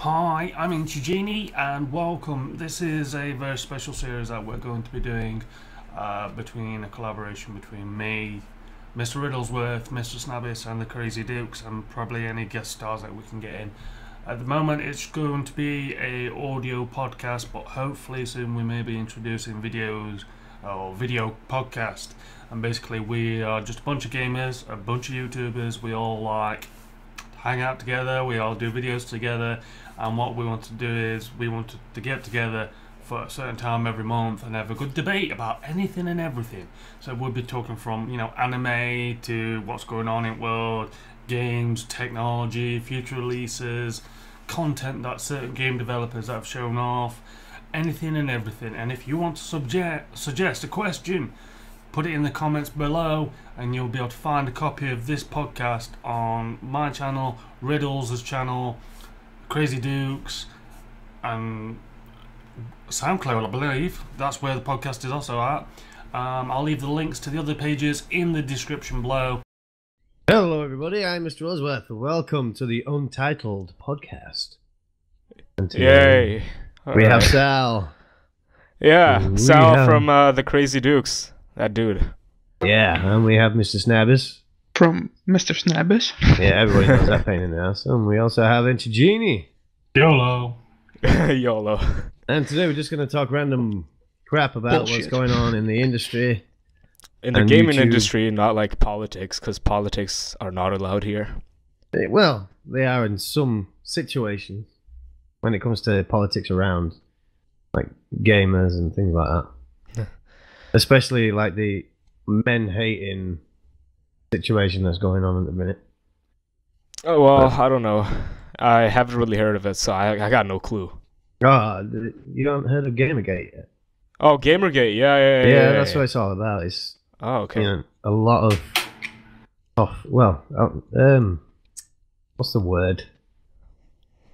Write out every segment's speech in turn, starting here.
Hi, I'm EnchaJini and welcome. This is a very special series that we're going to be doing between a collaboration between me, Mr. Riddlesworth, Mr. Snabbis and the Crazy Dukes, and probably any guest stars that we can get in. At the moment it's going to be a audio podcast, but hopefully soon we may be introducing videos or video podcast. And basically we are just a bunch of gamers, a bunch of YouTubers, we all like hang out together, we all do videos together, and what we want to do is we want to get together for a certain time every month and have a good debate about anything and everything. So we'll be talking from, you know, anime to what's going on in the world, games, technology, future releases, content that certain game developers have shown off, anything and everything. And if you want to suggest a question, put it in the comments below and you'll be able to find a copy of this podcast on my channel, Riddles' channel, Crazy Dukes, and SoundCloud, I believe. That's where the podcast is also at. I'll leave the links to the other pages in the description below. Hello everybody, I'm Mr. Ellsworth and welcome to the Untitled podcast. And Yay! We have Sal. Yeah, Sal from the Crazy Dukes. That dude. Yeah, and we have Mr. Snabbis. From Mr. Snabbis. Yeah, everybody knows that pain in the ass. And we also have EnchaJini. YOLO. YOLO. And today we're just going to talk random crap about what's going on in the industry. In the gaming industry, not like politics, because politics are not allowed here. Well, they are in some situations when it comes to politics around, like gamers and things like that. Especially like the men-hating situation that's going on at the minute. Oh, well, I don't know. I haven't really heard of it, so I got no clue. Oh, you haven't heard of Gamergate yet? Oh, Gamergate, yeah. That's what it's all about. It's okay. You know, a lot of what's the word?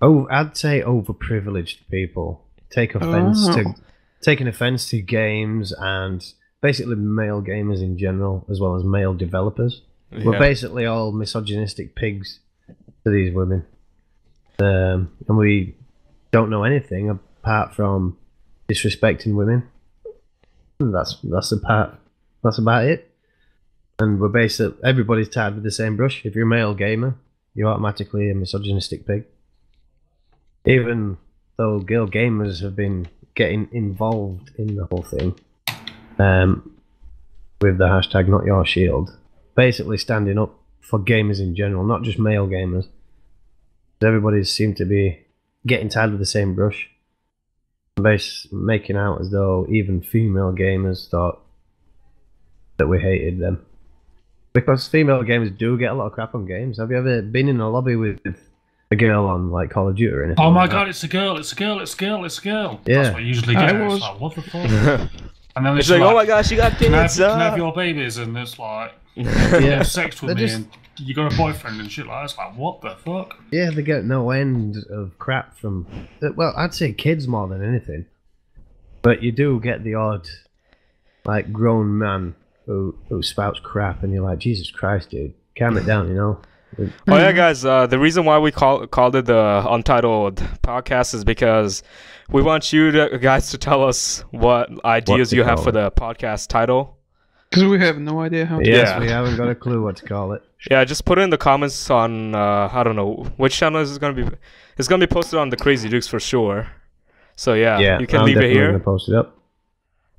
Oh, I'd say overprivileged people taking offense to games and basically male gamers in general, as well as male developers. Yeah. We're basically all misogynistic pigs to these women, and we don't know anything apart from disrespecting women. That's about it. And we're basically everybody's tied with the same brush. If you're a male gamer, you're automatically a misogynistic pig. Even though girl gamers have been getting involved in the whole thing, with the hashtag #NotYourShield, basically standing up for gamers in general, not just male gamers. Everybody seemed to be getting tied with the same brush, making out as though even female gamers thought that we hated them. Because female gamers do get a lot of crap on games. Have you ever been in a lobby with a girl on like Call of Duty or anything? Oh my god, it's a girl, it's a girl, it's a girl, it's a girl. Yeah. That's what you usually get. It's like, what the fuck? And then it's like, oh my gosh, you got kids. Can I have your babies? And it's like, yeah, sex with me and you got a boyfriend and shit like that. It's like, what the fuck? Yeah, they get no end of crap from, well, I'd say kids more than anything. But you do get the odd, like, grown man who spouts crap, and you're like, Jesus Christ, dude, calm it down, you know? Oh yeah, guys, the reason why we called it the Untitled podcast is because we want you guys to tell us what ideas you have for the podcast title. Because we have no idea how to we haven't got a clue what to call it. Yeah, just put it in the comments on, I don't know, which channel is it going to be? It's going to be posted on the Crazy Dukes for sure. So yeah, you can leave it here. I'm post it up.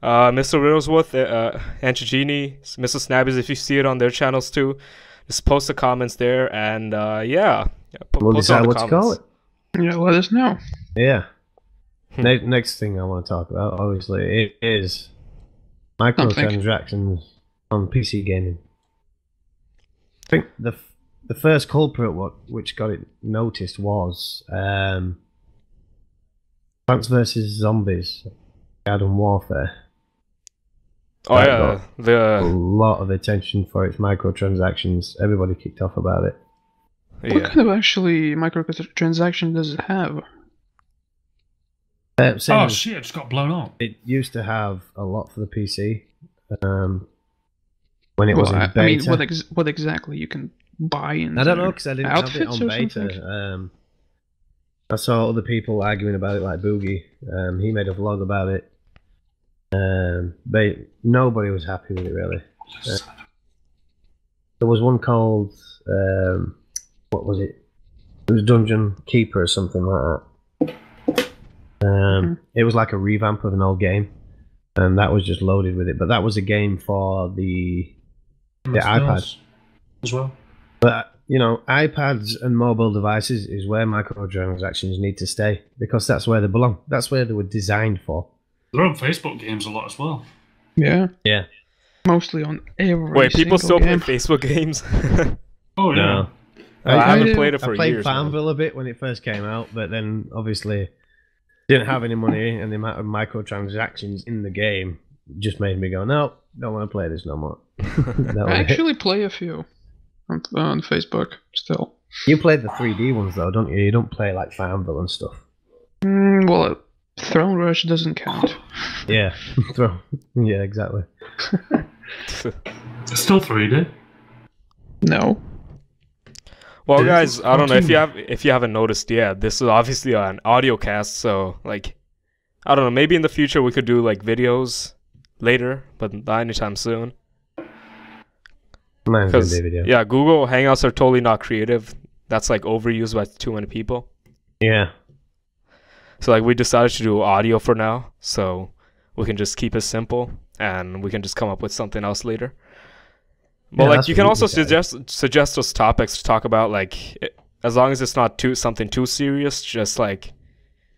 Mr. Riddlesworth, EnchaJini, Mr. Snabbis, if you see it on their channels too, just post the comments there, and we'll decide what to call it. Yeah, let us know. Yeah. Next thing I want to talk about, obviously, it is microtransactions on PC gaming. I think the first culprit which got it noticed was Plants vs Zombies, Garden Warfare. Oh yeah, a lot of attention for its microtransactions. Everybody kicked off about it. Yeah. What kind of actually microtransaction does it have? Oh shit! It just got blown up. It used to have a lot for the PC when it was in beta. I mean, what exactly you can buy in? I don't know because I didn't have it on beta. I saw other people arguing about it, like Boogie. He made a vlog about it. But nobody was happy with it, really. There was one called, what was it? It was Dungeon Keeper or something like that. It was like a revamp of an old game, and that was just loaded with it. But that was a game for the iPad as well. But you know, iPads and mobile devices is where microtransactions need to stay, because that's where they belong. That's where they were designed for. They're on Facebook games a lot as well. Yeah. Yeah. Mostly on every Wait, people still game. play Facebook games? Oh, yeah. No. I haven't played it for I played years. Farmville a bit when it first came out, but then obviously didn't have any money, and the amount of microtransactions in the game just made me go, no, don't want to play this no more. I actually play a few on Facebook still. You played the 3D ones though, don't you? You don't play like Farmville and stuff. Well, Throne Rush doesn't count. Yeah, yeah, exactly. It's still 3D. No. Well, guys, I don't know if you haven't noticed yet. This is obviously an audio cast, so like, I don't know. Maybe in the future we could do like videos later, but not anytime soon. Mine's gonna be a video. Yeah, Google Hangouts are totally not creative. That's like overused by too many people. Yeah. So like we decided to do audio for now, so we can just keep it simple and we can just come up with something else later. But like you can also suggest us topics to talk about, like as long as it's not something too serious, just like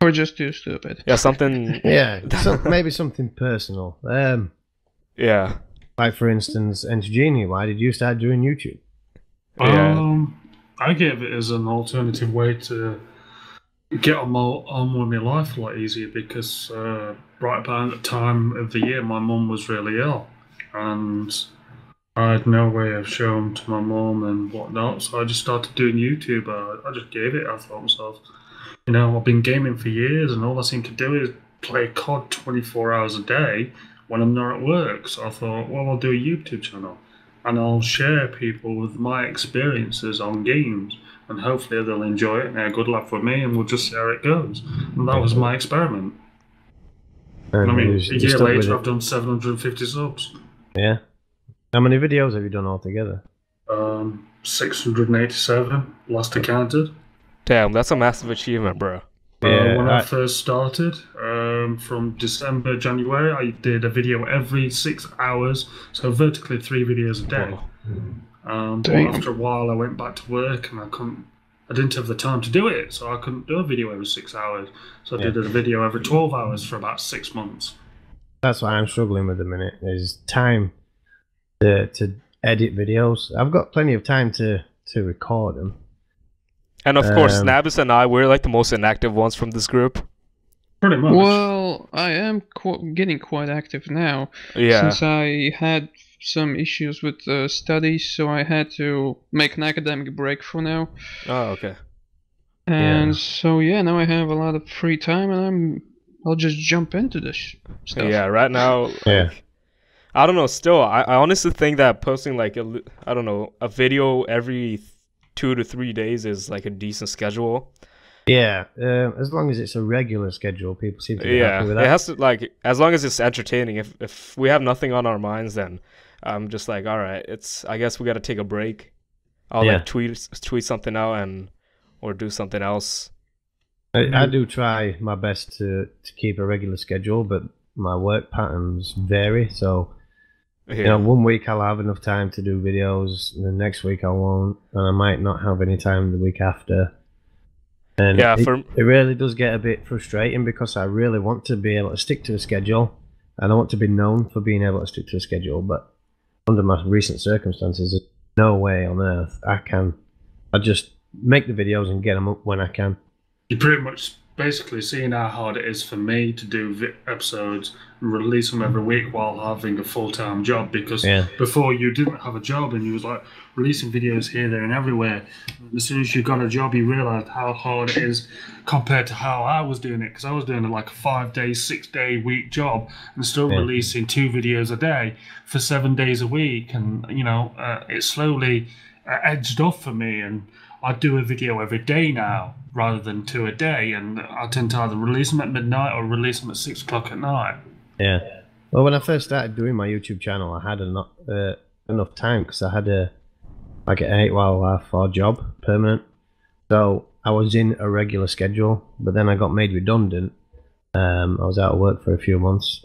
or just too stupid. Yeah, something. Yeah, maybe something personal. Yeah. Like for instance, EnchaJini. Why did you start doing YouTube? I gave it as an alternative way to get on with my life a lot easier, because right about the time of the year my mum was really ill, and I had no way of showing to my mum and whatnot, so I just started doing YouTube. I just gave it. I thought to myself, you know, I've been gaming for years and all I seem to do is play COD 24 hours a day when I'm not at work. So I thought, well, I'll do a YouTube channel and I'll share people with my experiences on games, and hopefully they'll enjoy it and have a good laugh with me, and we'll just see how it goes. And that was my experiment. And I mean, a year later I've done 750 subs. Yeah. How many videos have you done altogether? 687, last I counted. Damn, that's a massive achievement, bro. When I first started, from December, January, I did a video every 6 hours, so vertically 3 videos a day. But after a while, I went back to work and I didn't have the time to do it, so I couldn't do a video every 6 hours. So I did a video every 12 hours for about 6 months. That's what I'm struggling with at the minute, is time to edit videos. I've got plenty of time to record them. And of course, Nabis and I, we're like the most inactive ones from this group. Pretty much. Well, I am getting quite active now. Yeah. Since I had some issues with studies, so I had to make an academic break for now. Oh, okay. And so yeah, now I have a lot of free time, and I'll just jump into this stuff. Yeah, right now. I don't know. Still, I honestly think that posting like a video every 2 to 3 days is like a decent schedule. Yeah, as long as it's a regular schedule, people seem to be happy with that. It has to, like, as long as it's entertaining. If we have nothing on our minds, then I'm just like, all right, I guess we got to take a break. I'll like tweet something out or do something else. I do try my best to keep a regular schedule, but my work patterns vary. So you know, one week I'll have enough time to do videos, and the next week I won't, and I might not have any time the week after. And it really does get a bit frustrating, because I really want to be able to stick to a schedule, and I want to be known for being able to stick to a schedule, but under my recent circumstances, there's no way on earth I just make the videos and get them up when I can. You pretty much basically seeing how hard it is for me to do episodes and release them every week while having a full-time job, because before you didn't have a job and you was like releasing videos here, there and everywhere. And as soon as you got a job, you realized how hard it is compared to how I was doing it, because I was doing like a 5-day, 6-day week job and still releasing 2 videos a day for 7 days a week, and you know, it slowly edged off for me, and I do a video every day now rather than 2 a day, and I tend to either release them at midnight or release them at 6 o'clock at night. Yeah. Well, when I first started doing my YouTube channel, I had enough time because I had an 8-hour job, permanent. So I was in a regular schedule, but then I got made redundant. I was out of work for a few months,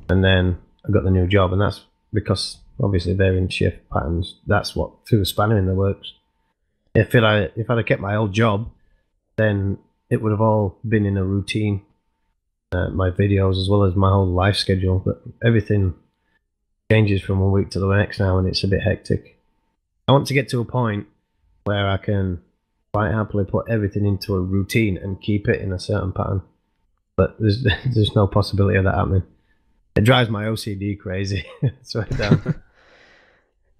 and then I got the new job, and that's because obviously they're in shift patterns. That's what threw a spanner in the works. If I'd have kept my old job, then it would have all been in a routine. My videos as well as my whole life schedule, but everything changes from one week to the next now, and it's a bit hectic. I want to get to a point where I can quite happily put everything into a routine and keep it in a certain pattern, but there's no possibility of that happening. It drives my OCD crazy. It's right down.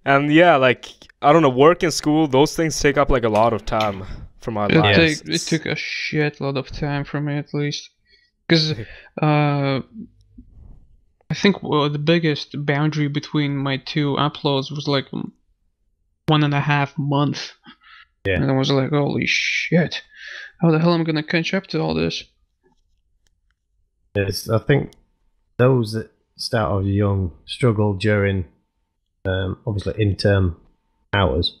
And yeah, like, I don't know, work and school, those things take up like a lot of time from our lives. It took a shitload of time for me, at least. Because I think the biggest boundary between my two uploads was like 1.5 months. Yeah. And I was like, holy shit, how the hell am I gonna catch up to all this? Yes, I think those that start off young struggle during obviously in-term hours,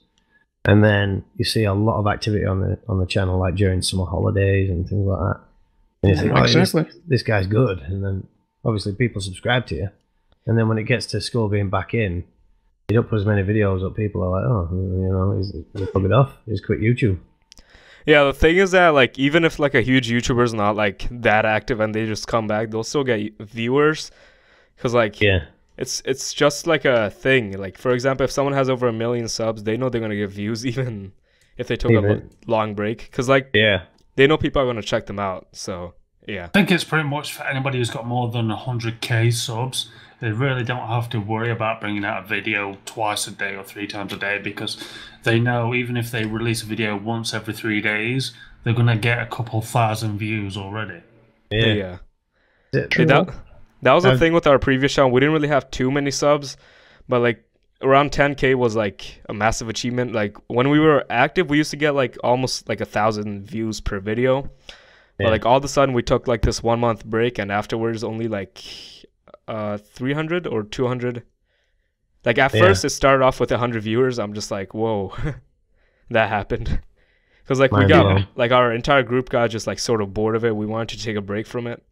and then you see a lot of activity on the channel, like during summer holidays and things like that. And you think, oh, exactly. This guy's good, and then obviously people subscribe to you, and then when it gets to school being back in, you don't put as many videos up. People are like, oh, you know, he's buggered off. He's quit YouTube. Yeah, the thing is that, like, even if like a huge YouTuber is not like that active and they just come back, they'll still get viewers, because like, yeah, it's just like a thing. Like, for example, if someone has over 1 million subs, they know they're gonna get views even if they took a long break, because like, yeah, they know people are gonna check them out. So yeah, I think it's pretty much for anybody who's got more than 100k subs. They really don't have to worry about bringing out a video twice a day or 3 times a day, because they know even if they release a video once every 3 days, they're going to get a couple thousand views already. Yeah. That was the thing with our previous channel. We didn't really have too many subs, but like around 10k was like a massive achievement. Like when we were active, we used to get like almost like 1,000 views per video. But like all of a sudden we took like this 1 month break, and afterwards only like 300 or 200. Like at first it started off with 100 viewers. I'm just like, whoa, that happened. Because like we got like our entire group got just like sort of bored of it. We wanted to take a break from it.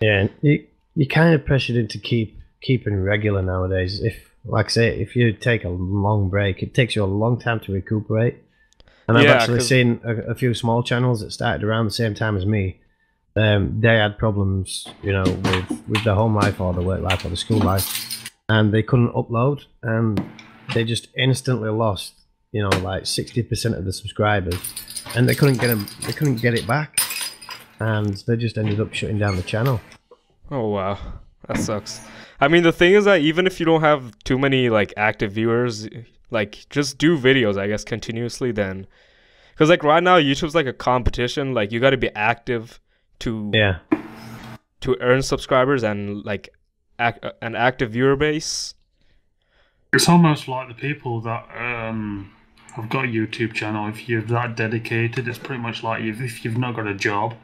Yeah, you kind of pressured into keeping regular nowadays. If, like I say, if you take a long break, it takes you a long time to recuperate. And I've actually seen a few small channels that started around the same time as me. They had problems, you know, with their home life or the work life or the school life, and they couldn't upload, and they just instantly lost, you know, like 60% of the subscribers, and they couldn't get it back, and they just ended up shutting down the channel. Oh wow, that sucks. I mean, the thing is that even if you don't have too many like active viewers, like just do videos, I guess, continuously then, because like right now YouTube's like a competition. Like you got to be active to earn subscribers and like an active viewer base. It's almost like the people that have got a YouTube channel. If you're that dedicated, it's pretty much like if you've not got a job,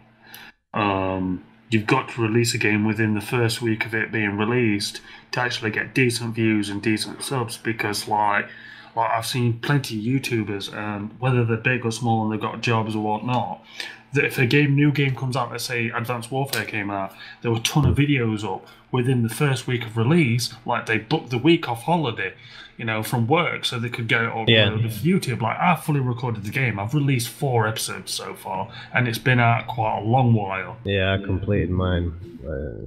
you've got to release a game within the first week of it being released to actually get decent views and decent subs. Because like I've seen plenty of YouTubers, and whether they're big or small and they've got jobs or whatnot, that if a new game comes out, let's say Advanced Warfare came out, there were a ton of videos up within the first week of release. Like they booked the week off holiday, you know, from work, so they could get it uploaded to YouTube. Like I fully recorded the game. I've released 4 episodes so far, and it's been out quite a long while. Yeah, I completed mine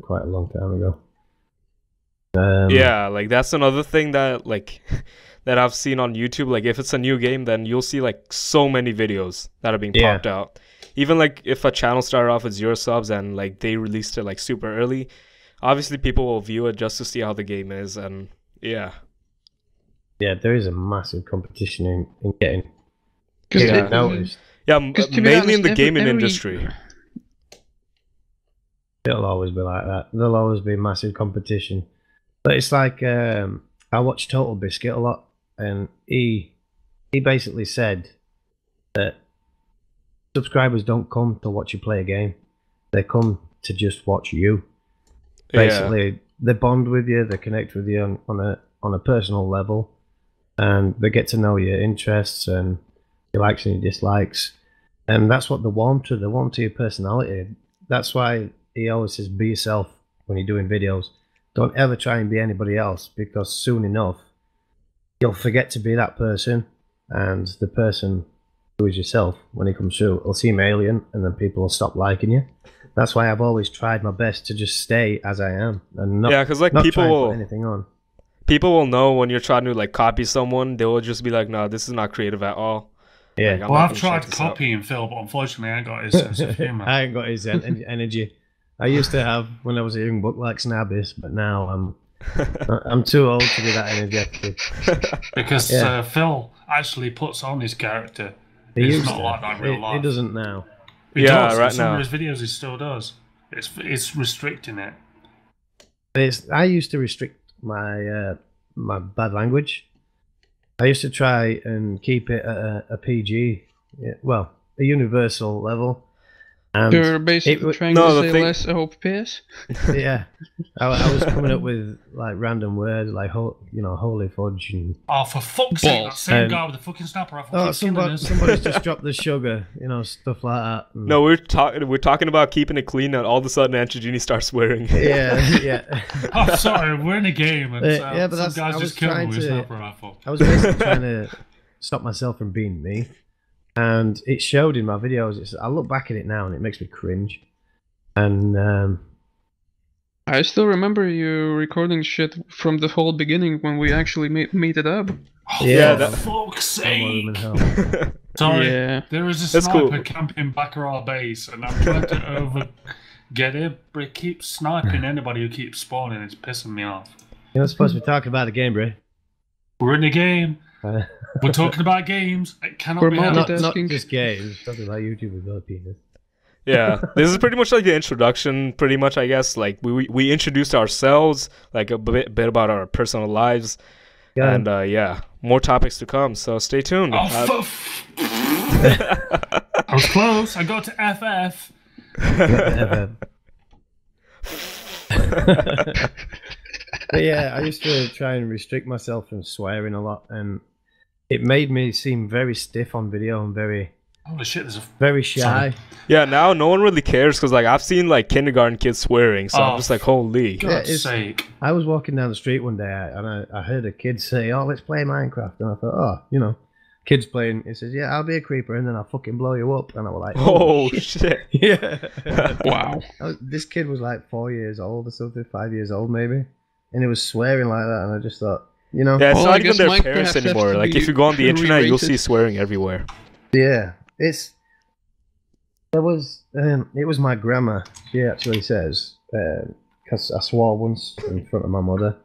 quite a long time ago. Yeah, like that's another thing that like that I've seen on YouTube. Like if it's a new game, then you'll see like so many videos that are being popped out. Even like if a channel started off with 0 subs and like they released it like super early, obviously people will view it just to see how the game is. And yeah, there is a massive competition in getting noticed. Yeah, mainly in the gaming industry. It'll always be like that. There'll always be massive competition. But it's like I watch Total Biscuit a lot, and he he basically said that subscribers don't come to watch you play a game; they come to just watch you. Basically, they bond with you, they connect with you on a personal level, and they get to know your interests and your likes and your dislikes, and that's what they warm to. They warm to your personality. That's why he always says, "Be yourself." When you're doing videos, don't ever try and be anybody else, because soon enough you'll forget to be that person, and the person who is yourself, when he comes through, will seem alien, and then people will stop liking you. That's why I've always tried my best to just stay as I am and not, because like not people try and will put anything on. People will know when you're trying to like copy someone. They will just be like, "No, this is not creative at all." Yeah. Like, well, I've tried copying Phil, but unfortunately, I ain't got his sense of humor. I ain't got his energy. I used to have when I was a young buck like Snabbis, but now I'm too old to be that energetic. Because Phil actually puts on his character. He's not like that in real life. He doesn't now. He does. Right Some now. of his videos he still does. It's restricting it. I used to restrict my my bad language. I used to try and keep it at a PG, well, a universal level. And You're basically trying to say less OPS? Yeah. I was coming up with like random words like, holy fudge. And, oh, for fuck's sake, that same guy with the fucking snapper rifle. Somebody's just dropped the sugar, stuff like that. And, no, we're talking about keeping it clean, and all of a sudden EnchaJini starts swearing. Yeah. I'm sorry, we're in a game, and yeah, but some guys just killed me with a snapper rifle. I was basically trying to stop myself from being me. And it showed in my videos. I look back at it now and it makes me cringe. And I still remember you recording shit from the whole beginning when we actually made it up. Oh, yeah, for fuck's sake! Sorry, there is a sniper camping back at our base, and I'm trying to get him, but he keeps sniping anybody who keeps spawning. It's pissing me off. You're not supposed to be talking about the game, bro. We're in a game. We're talking about games. It cannot be not just games. Talking about YouTube with other penis. Yeah, this is pretty much like the introduction. Pretty much, I guess. Like we introduced ourselves, like a bit about our personal lives, and more topics to come. So stay tuned. I was close. I got to FF. But yeah, I used to try and restrict myself from swearing a lot, and it made me seem very stiff on video and very very shy. Sorry. Yeah, now no one really cares because like I've seen like kindergarten kids swearing, so I'm just like, holy. God's sake. I was walking down the street one day and I heard a kid say, "Oh, let's play Minecraft," and I thought, oh, kids playing. He says, "Yeah, I'll be a creeper and then I'll fucking blow you up," and I was like, "Oh shit!" Yeah. Wow. This kid was like 4 years old or something, 5 years old maybe, and he was swearing like that, and I just thought, yeah, it's not even their parents anymore. Like if you go on the internet, you'll see swearing everywhere. Yeah, it was my grandma. She actually says, because I swore once in front of my mother,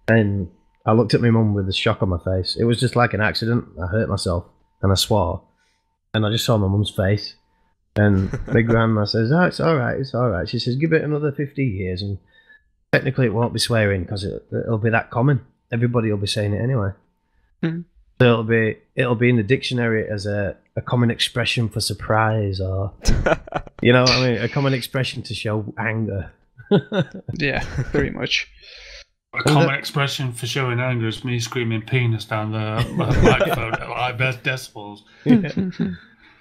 and I looked at my mum with a shock on my face. It was just like an accident. I hurt myself, and I swore, and I just saw my mum's face. And my grandma says, "Oh, it's all right, it's all right." She says, "Give it another 50 years, and technically it won't be swearing because it'll be that common. Everybody will be saying it anyway." Mm-hmm. So it'll be in the dictionary as a common expression for surprise, or you know what I mean, a common expression to show anger. Yeah, pretty much. A common expression for showing anger is me screaming penis down the microphone at high decibels. Yeah.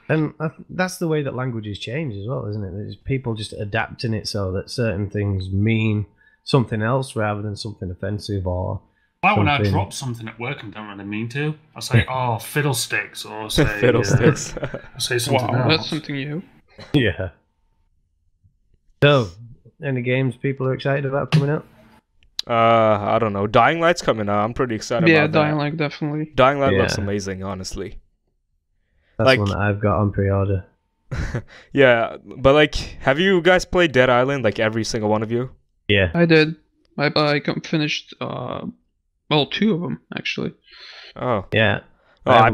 And that's the way that languages change as well, isn't it? It's people just adapting it so that certain things mean something else rather than something offensive or. Why when I drop something at work and don't really mean to, I say, "Oh, fiddlesticks," or say fiddlesticks. Say something else. That's something new. Yeah. So, any games people are excited about coming out? I don't know. Dying Light's coming out. I'm pretty excited about that. Yeah, Dying Light definitely. Dying Light looks amazing, honestly. That's like, one that I've got on pre-order. Yeah, but like, have you guys played Dead Island? Like every single one of you? Yeah, I did. I finished. Well, 2 of them actually. Oh yeah. Oh, I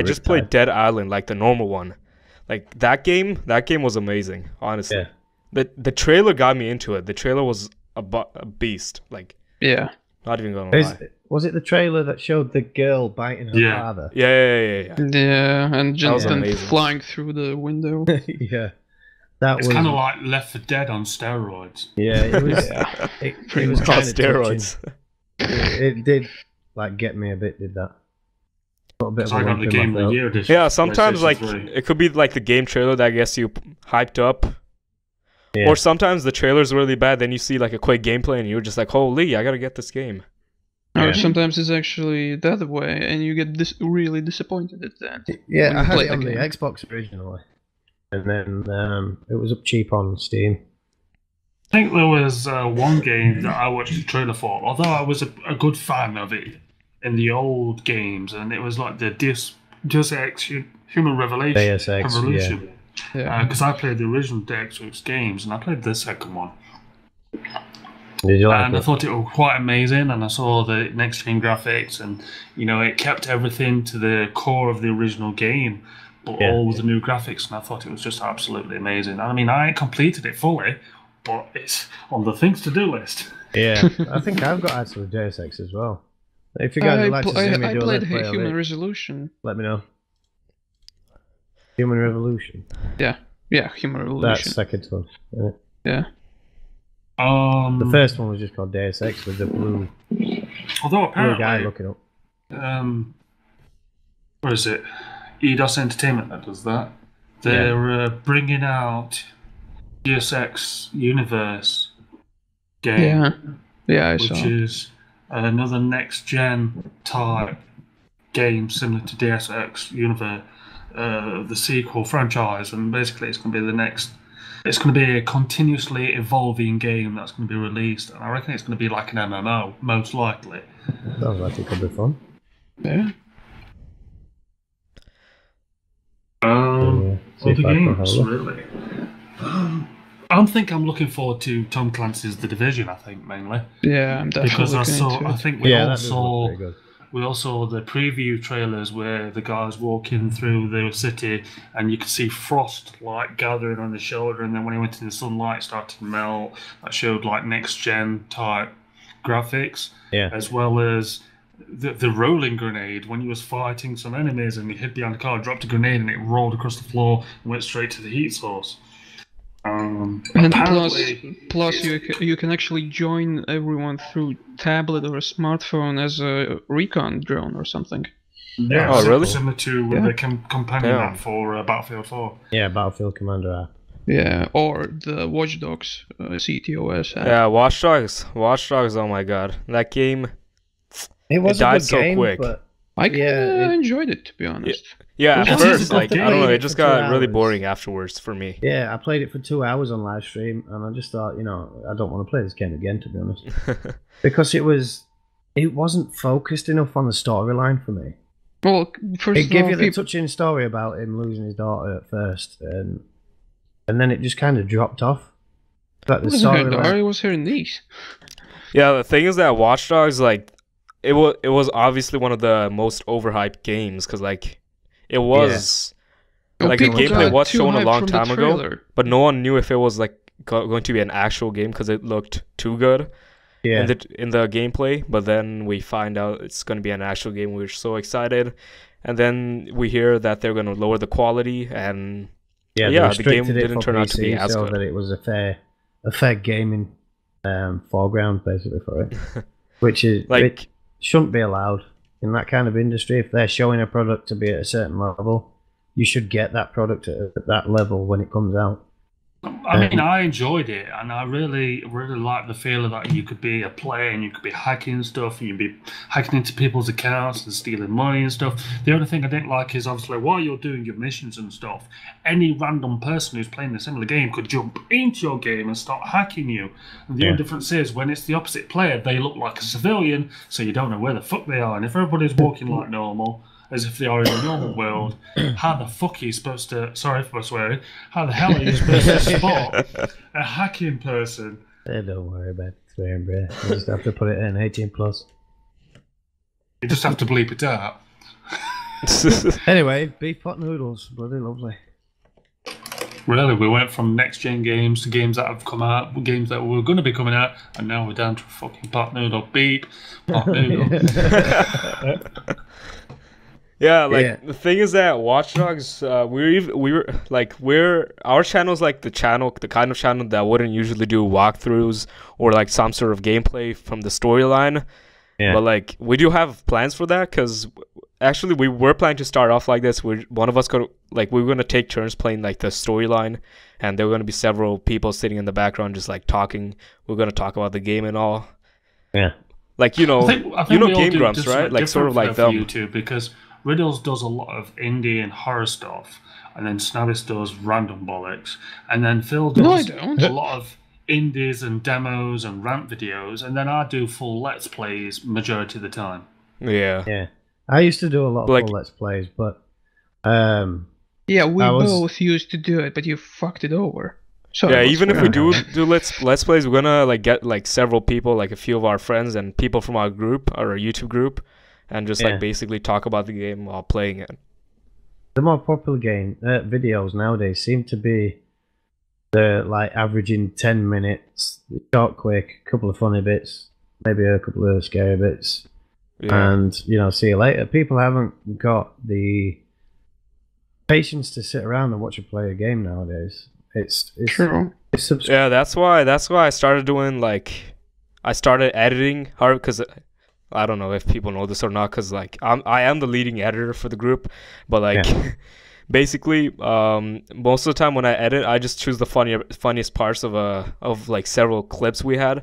just played Dead Island, like the normal one. Like that game was amazing. Honestly, yeah. The trailer got me into it. The trailer was a beast. Like, yeah. Not even gonna lie. Was it the trailer that showed the girl biting her father? Yeah. Yeah, and just then amazing. flying through the window. Yeah, that It's was kind of like Left 4 Dead on steroids. Yeah, it was. It was Called kind of steroids. It did like get me a bit. Did that? Got a bit of a I got lump the in my Game of the throat. Year edition. Yeah, sometimes PlayStation like 3. it could be like the game trailer that gets you hyped up. Yeah. Or sometimes the trailer's really bad, then you see like a quick gameplay and you're just like, holy, I gotta get this game. Or sometimes it's actually the other way, and you get really disappointed at that. Yeah, when I you had play it the on the game. Xbox originally, and then it was up cheap on Steam. I think there was one game that I watched the trailer for, although I was a good fan of it in the old games, and it was like the Deus Ex Human Revelation. Deus Ex, Revolution. Yeah. Because I played the original Deus Ex games, and I played the second one. Did you like And I it? thought it was quite amazing, and I saw the next-gen graphics, and it kept everything to the core of the original game, but all with the new graphics, and I thought it was just absolutely amazing. I mean, I ain't completed it fully, but it's on the things to do list. Yeah, I think I've got actually Deus Ex as well. If you guys would like to see me I do a played let's play of Human it, Resolution. let me know. Human Revolution. Yeah, Human That's Revolution. second one. Isn't it? Yeah. The first one was just called Deus Ex with the blue Although guy apparently, looking up. where is it? Eidos Entertainment that does that. They're bringing out Deus Ex Universe game, Yeah, I which saw. is another next-gen type game similar to Deus Ex Universe, the sequel franchise, and basically it's going to be the next. It's going to be a continuously evolving game that's going to be released, and I reckon it's going to be like an MMO, most likely. Sounds like it could be fun. Yeah. See if Other I can have games, a look. really. I'm looking forward to Tom Clancy's The Division. I think mainly Yeah, I'm definitely because looking into I it. think we Yeah, all that does look saw. pretty good. We all saw the preview trailers where the guy's walking through the city and you could see frost like gathering on his shoulder, and then when he went in the sunlight it started to melt. That showed like next gen type graphics, as well as the rolling grenade when he was fighting some enemies and he hid behind the car, dropped a grenade and it rolled across the floor and went straight to the heat source. And Apparently, plus you can actually join everyone through tablet or a smartphone as a recon drone or something. yeah, Oh, really? similar to the companion app for Battlefield 4. Yeah, Battlefield Commander app. Yeah, or the Watch Dogs CTOS app. Yeah, Watch Dogs. Oh my god. That game, It was It died a good so game, quick. but I Yeah, enjoyed it, to be honest. yeah, at It's first, easy like, to I don't know, play it just for 2 got really hours. boring afterwards for me. yeah, I played it for 2 hours on live stream, and I just thought, I don't want to play this game again, to be honest, because it wasn't focused enough on the storyline for me. Well, first It of gave all, you the touching story about him losing his daughter at first, and then it just kind of dropped off. Like the storyline. I was hearing these. Yeah, the thing is that Watch Dogs, like, it was obviously one of the most overhyped games, because, like, it was, like, the People gameplay got was too shown a hyped long from the time ago, trailer. but no one knew if it was, like, going to be an actual game, because it looked too good Yeah, in the gameplay, but then we find out it's going to be an actual game. We're so excited, and then we hear that they're going to lower the quality, and they the game restricted it didn't for turn out to be PC as so good. that it was a fair gaming foreground basically for it, which is Like, it shouldn't be allowed in that kind of industry. If they're showing a product to be at a certain level, you should get that product at that level when it comes out. I mean, I enjoyed it, and I really, really liked the feel of that you could be a player and you could be hacking stuff, and you'd be hacking into people's accounts and stealing money and stuff. The only thing I didn't like is obviously while you're doing your missions and stuff, any random person who's playing a similar game could jump into your game and start hacking you. And the only difference is when it's the opposite player, they look like a civilian, so you don't know where the fuck they are. And if everybody's walking like normal, as if they are in a normal world, how the fuck are you supposed to, sorry for my swearing, how the hell are you supposed to spot a hacking person? Don't worry about swearing, bro. You just have to put it in 18 plus. You just have to bleep it out. Anyway, beef pot noodles, bloody lovely. Really, we went from next-gen games to games that have come out, games that were going to be coming out, and now we're down to fucking pot noodle. Beep, pot noodle. Yeah, like the thing is that Watch Dogs, our channel's like the kind of channel that wouldn't usually do walkthroughs or like some sort of gameplay from the storyline. Yeah. But like we do have plans for that, because actually we were planning to start off like this. We were going to take turns playing like the storyline, and there were going to be several people sitting in the background just like talking. We're going to talk about the game and all. Yeah. Like I think Game Grumps, right? Like sort of like them. YouTube, because Riddles does a lot of indie and horror stuff, and then Snavis does random bollocks, and then Phil does a lot of indies and demos and rant videos, and then I do full Let's Plays majority of the time. Yeah. Yeah. I used to do a lot of full Let's Plays, but yeah, we both used to do it, but you fucked it over. So yeah, even if we do Let's Plays, we're gonna like get like several people, like a few of our friends and people from our group, our YouTube group, and just like basically talk about the game while playing it. The more popular videos nowadays seem to be like averaging 10 minutes, short, quick, couple of funny bits, maybe a couple of scary bits, and see you later. People haven't got the patience to sit around and watch you play a game nowadays. It's true. Yeah, that's why I started doing I started editing hard, because I don't know if people know this or not, because like I am the leading editor for the group, but like basically most of the time when I edit, I just choose the funniest parts of like several clips we had,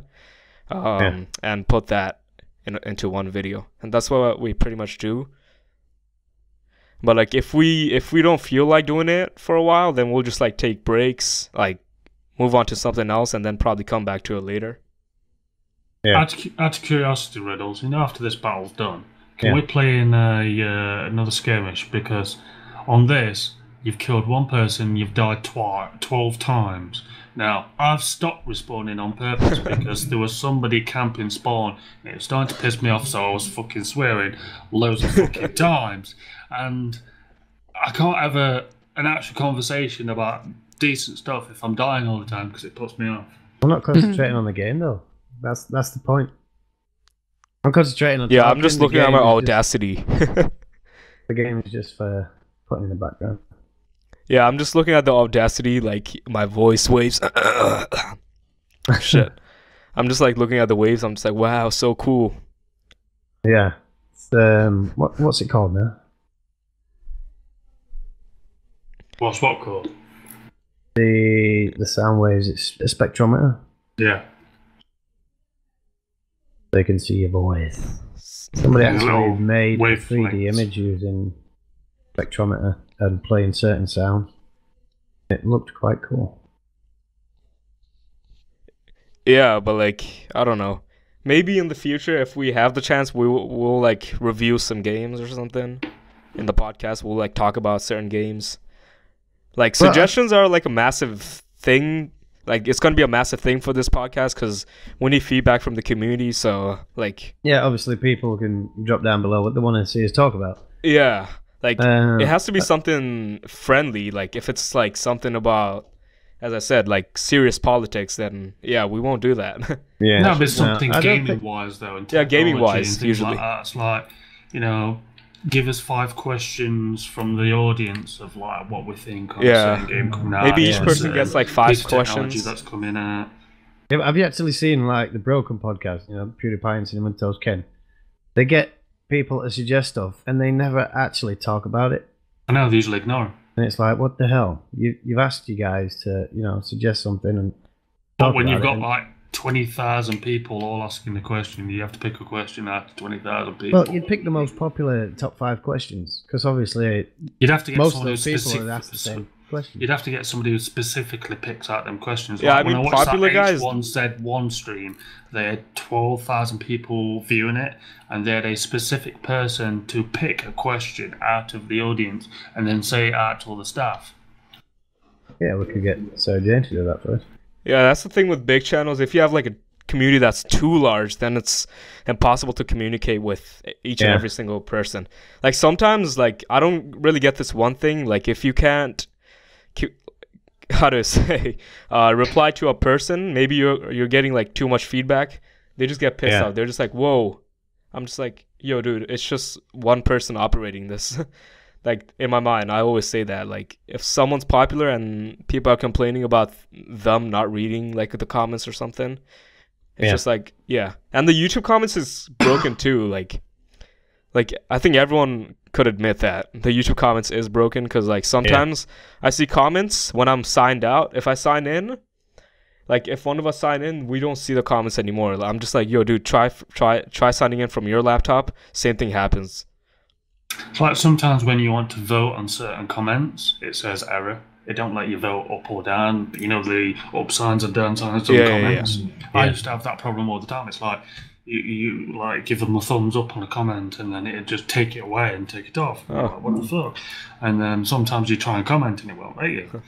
and put that into one video, and that's what we pretty much do. But like if we don't feel like doing it for a while, then we'll just like take breaks, like move on to something else, and then probably come back to it later. Yeah. Out of curiosity, Riddles, after this battle's done, can we play in another skirmish? Because on this, you've killed one person, you've died 12 times. Now, I've stopped respawning on purpose because there was somebody camping spawn, and it was starting to piss me off, so I was fucking swearing loads of fucking times. And I can't have an actual conversation about decent stuff if I'm dying all the time, because it puts me off. I'm not concentrating on the game, though. That's the point. I'm concentrating on. Yeah, I'm just looking at my Audacity. The game is just for putting in the background. Yeah, I'm just looking at the Audacity, like my voice waves. Shit. I'm just like looking at the waves. I'm just like, wow, so cool. Yeah. It's, what's it called now? What's what called? The sound waves. It's a spectrometer. Yeah. They can see your voice. Somebody actually made a 3D image using spectrometer and playing certain sounds. It looked quite cool. Yeah, but like, I don't know. Maybe in the future, if we have the chance, we'll like review some games or something in the podcast. We'll like talk about certain games. Like suggestions are like a massive thing. Like it's gonna be a massive thing for this podcast, because we need feedback from the community. So like, yeah, obviously people can drop down below what they want to see us talk about. Yeah, like it has to be something friendly. Like if it's like something about, as I said, like serious politics, then yeah, we won't do that. Yeah, no, but something gaming wise though. Yeah, gaming wise usually. Like that. It's like, give us 5 questions from the audience of like what we think on a certain game coming out. Maybe each person gets like 5 questions. That's coming out. Yeah, have you actually seen like the Broken podcast? PewDiePie and Cinnamon Toast Ken. They get people to suggest stuff, and they never actually talk about it. I know, they usually ignore. And it's like, what the hell? You've asked you guys to suggest something, and but when you've got like 20,000 people all asking the question, you have to pick a question out of 20,000 people. Well, you'd pick the most popular top 5 questions, because obviously you'd have to get most of those people would ask the same question. You'd have to get somebody who specifically picks out them questions. Yeah, like I mean, when I popular guys. H1Z1 stream, they had 12,000 people viewing it, and they had a specific person to pick a question out of the audience and then say it out to all the staff. Yeah, we could get Sarah Jane to do that for us. Yeah, that's the thing with big channels. If you have like a community that's too large, then it's impossible to communicate with each and every single person. Like sometimes, like I don't really get this one thing. Like if you can't, how do I say, reply to a person, maybe you're getting like too much feedback, they just get pissed off. They're just like, whoa. I'm just like, yo, dude, it's just one person operating this. Like, in my mind, I always say that, like, if someone's popular and people are complaining about them not reading, like, the comments or something, it's just like, yeah. And the YouTube comments is broken too. Like I think everyone could admit that the YouTube comments is broken, because, like, sometimes I see comments when I'm signed out. If I sign in, like, if one of us sign in, we don't see the comments anymore. I'm just like, yo, dude, try signing in from your laptop. Same thing happens. It's like sometimes when you want to vote on certain comments, it says error. It don't let you vote up or down. You know, the up signs and down signs on comments. I used to have that problem all the time. It's like you like give them a thumbs up on a comment, and then it'd just take it away and take it off. Like, what the fuck? And then sometimes you try and comment and it won't let you.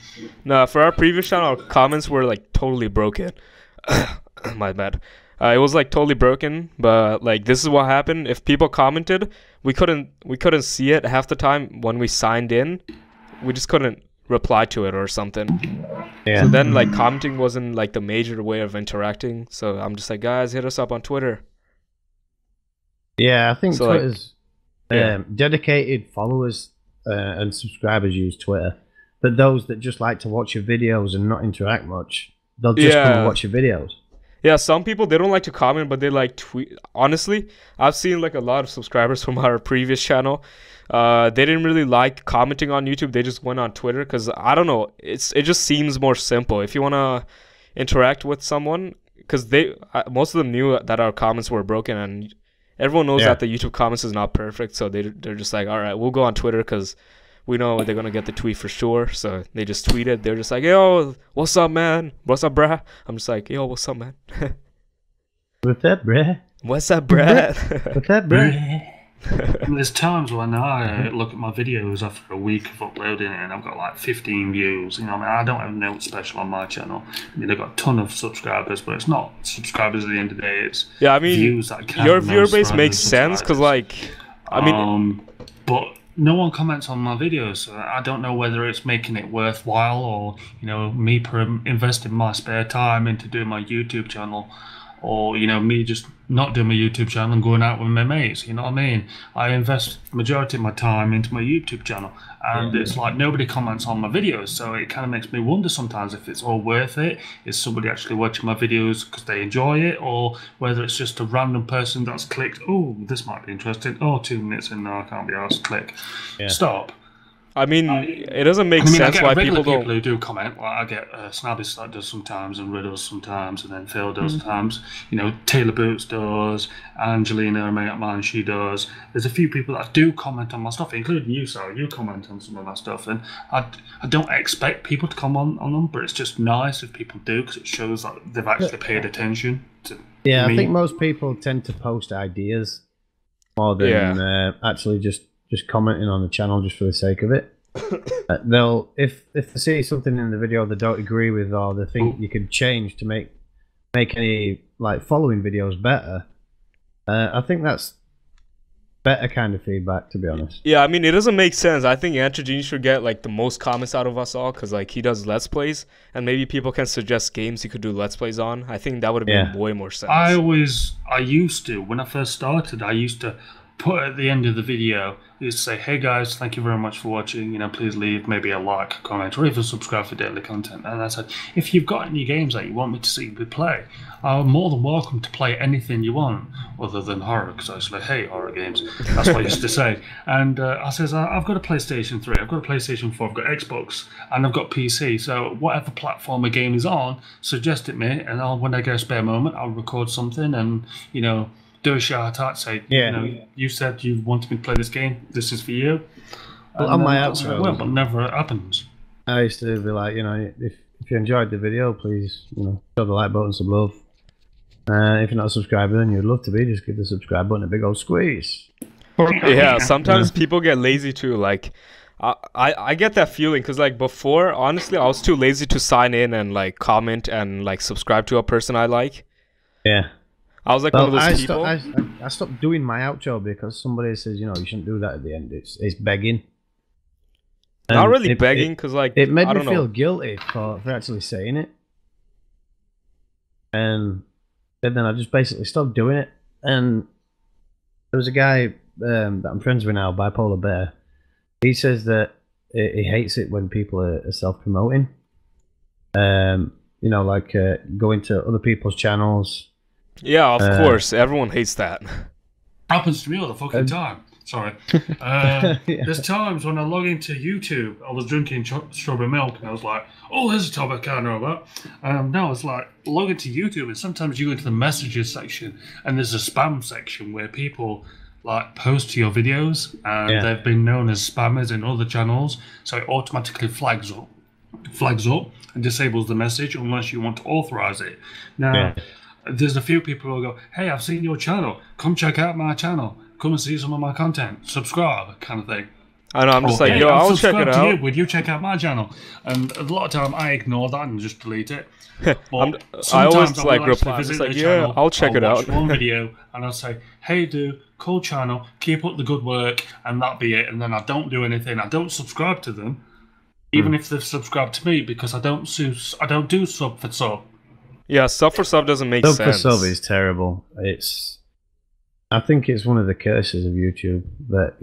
No, for our previous channel, comments were like totally broken. My bad. It was like totally broken, but like this is what happened. If people commented, we couldn't see it half the time when we signed in. We just couldn't reply to it or something. So then, like, commenting wasn't like the major way of interacting. So I'm just like, guys, hit us up on Twitter. Yeah, I think Twitter's dedicated followers and subscribers use Twitter, but those that just like to watch your videos and not interact much, they'll just come and watch your videos. Yeah, some people, they don't like to comment, but they like tweet. Honestly, I've seen like a lot of subscribers from our previous channel. They didn't really like commenting on YouTube. They just went on Twitter, because I don't know, it just seems more simple if you want to interact with someone, because most of them knew that our comments were broken, and everyone knows that the YouTube comments is not perfect. So they're just like, all right, we'll go on Twitter, because we know they're gonna get the tweet for sure. So they just tweeted. They're just like, yo, what's up, man? What's up, bruh? I'm just like, yo, what's up, man? What's up, bruh? What's up, bruh? What's up, bruh? There's times when I look at my videos after a week of uploading it, and I've got like 15 views. You know, I mean, I don't have nothing special on my channel. I mean, I've got a ton of subscribers, but it's not subscribers at the end of the day. It's views that count. Your viewer base makes sense, because, like, I mean, but no one comments on my videos, so I don't know whether it's making it worthwhile, or, you know, me investing my spare time into doing my YouTube channel, or, you know, me just not doing my YouTube channel and going out with my mates. You know what I mean? I invest the majority of my time into my YouTube channel, and it's like nobody comments on my videos, so it kind of makes me wonder sometimes if it's all worth it. Is somebody actually watching my videos because they enjoy it, or whether it's just a random person that's clicked, oh, this might be interesting, oh, 2 minutes in, no, I can't be asked, click. Stop. I mean, it doesn't make sense why people don't. People who do comment. Like, I get Snabbis that does sometimes, and Riddles sometimes, and then Phil does sometimes. You know, Taylor Boots does, Angelina, mine, she does. There's a few people that do comment on my stuff, including you, Sarah. You comment on some of my stuff, and I don't expect people to comment on them, but it's just nice if people do, because it shows that they've actually paid attention to me. I think most people tend to post ideas more than actually just commenting on the channel just for the sake of it. They'll if they see something in the video they don't agree with, or they think you could change to make any like following videos better, I think that's better kind of feedback, to be honest. Yeah, I mean, it doesn't make sense. I think EnchaJini should get like the most comments out of us all, because like he does Let's Plays, and maybe people can suggest games he could do Let's Plays on. I think that would have been way more sense. I used to, when I first started, I used to put at the end of the video, is say, hey guys, thank you very much for watching, you know, please leave maybe a like, a comment, or even subscribe for daily content. And I said, if you've got any games that you want me to see me play, I'm more than welcome to play anything you want, other than horror, because I actually hate horror games. That's what I used to say. And I says, I've got a PlayStation 3, I've got a PlayStation 4, I've got Xbox, and I've got PC, so whatever platform a game is on, suggest it me, and when I get a spare moment, I'll record something and, you know, do a shout out, say, you know, you said you wanted me to play this game, this is for you. Well, on my outro, well, but never happens. I used to be like, you know, if you enjoyed the video, please, you know, show the like button, some love. If you're not a subscriber, then you'd love to be, just give the subscribe button a big old squeeze. Yeah, sometimes people get lazy too. Like, I get that feeling, because like before, honestly, I was too lazy to sign in and like comment and like subscribe to a person I like. Yeah. I was like one of those people. I stopped doing my outro because somebody says, you know, you shouldn't do that at the end. It's begging. Not really begging, because like it made I me don't feel know. guilty for actually saying it, and then I just basically stopped doing it. And there was a guy that I'm friends with now, Bipolar Bear. He says that he hates it when people are self-promoting. You know, like going to other people's channels. Yeah, of course, everyone hates that. Happens to me all the fucking time. Sorry. There's times when I log into YouTube, I was drinking strawberry milk, and I was like, oh, there's a topic I know about. Now it's like, log into YouTube, and sometimes you go into the messages section, and there's a spam section where people like post to your videos, and they've been known as spammers in other channels, so it automatically flags up and disables the message unless you want to authorize it. Now, there's a few people who go, hey, I've seen your channel, come check out my channel, come and see some of my content, subscribe, kind of thing. I know, I'm just like, hey, yo, I'll check it out. You. Would you check out my channel? And a lot of time I ignore that and just delete it. But I always I like will reply, visit just like, the yeah, channel, I'll check it watch out. one video and I'll say, hey, dude, cool channel, keep up the good work, and that be it. And then I don't do anything. I don't subscribe to them, even if they've subscribed to me, because I don't do sub for sub. Yeah, sub for sub doesn't make Sub sense. for sub is terrible. I think it's one of the curses of YouTube that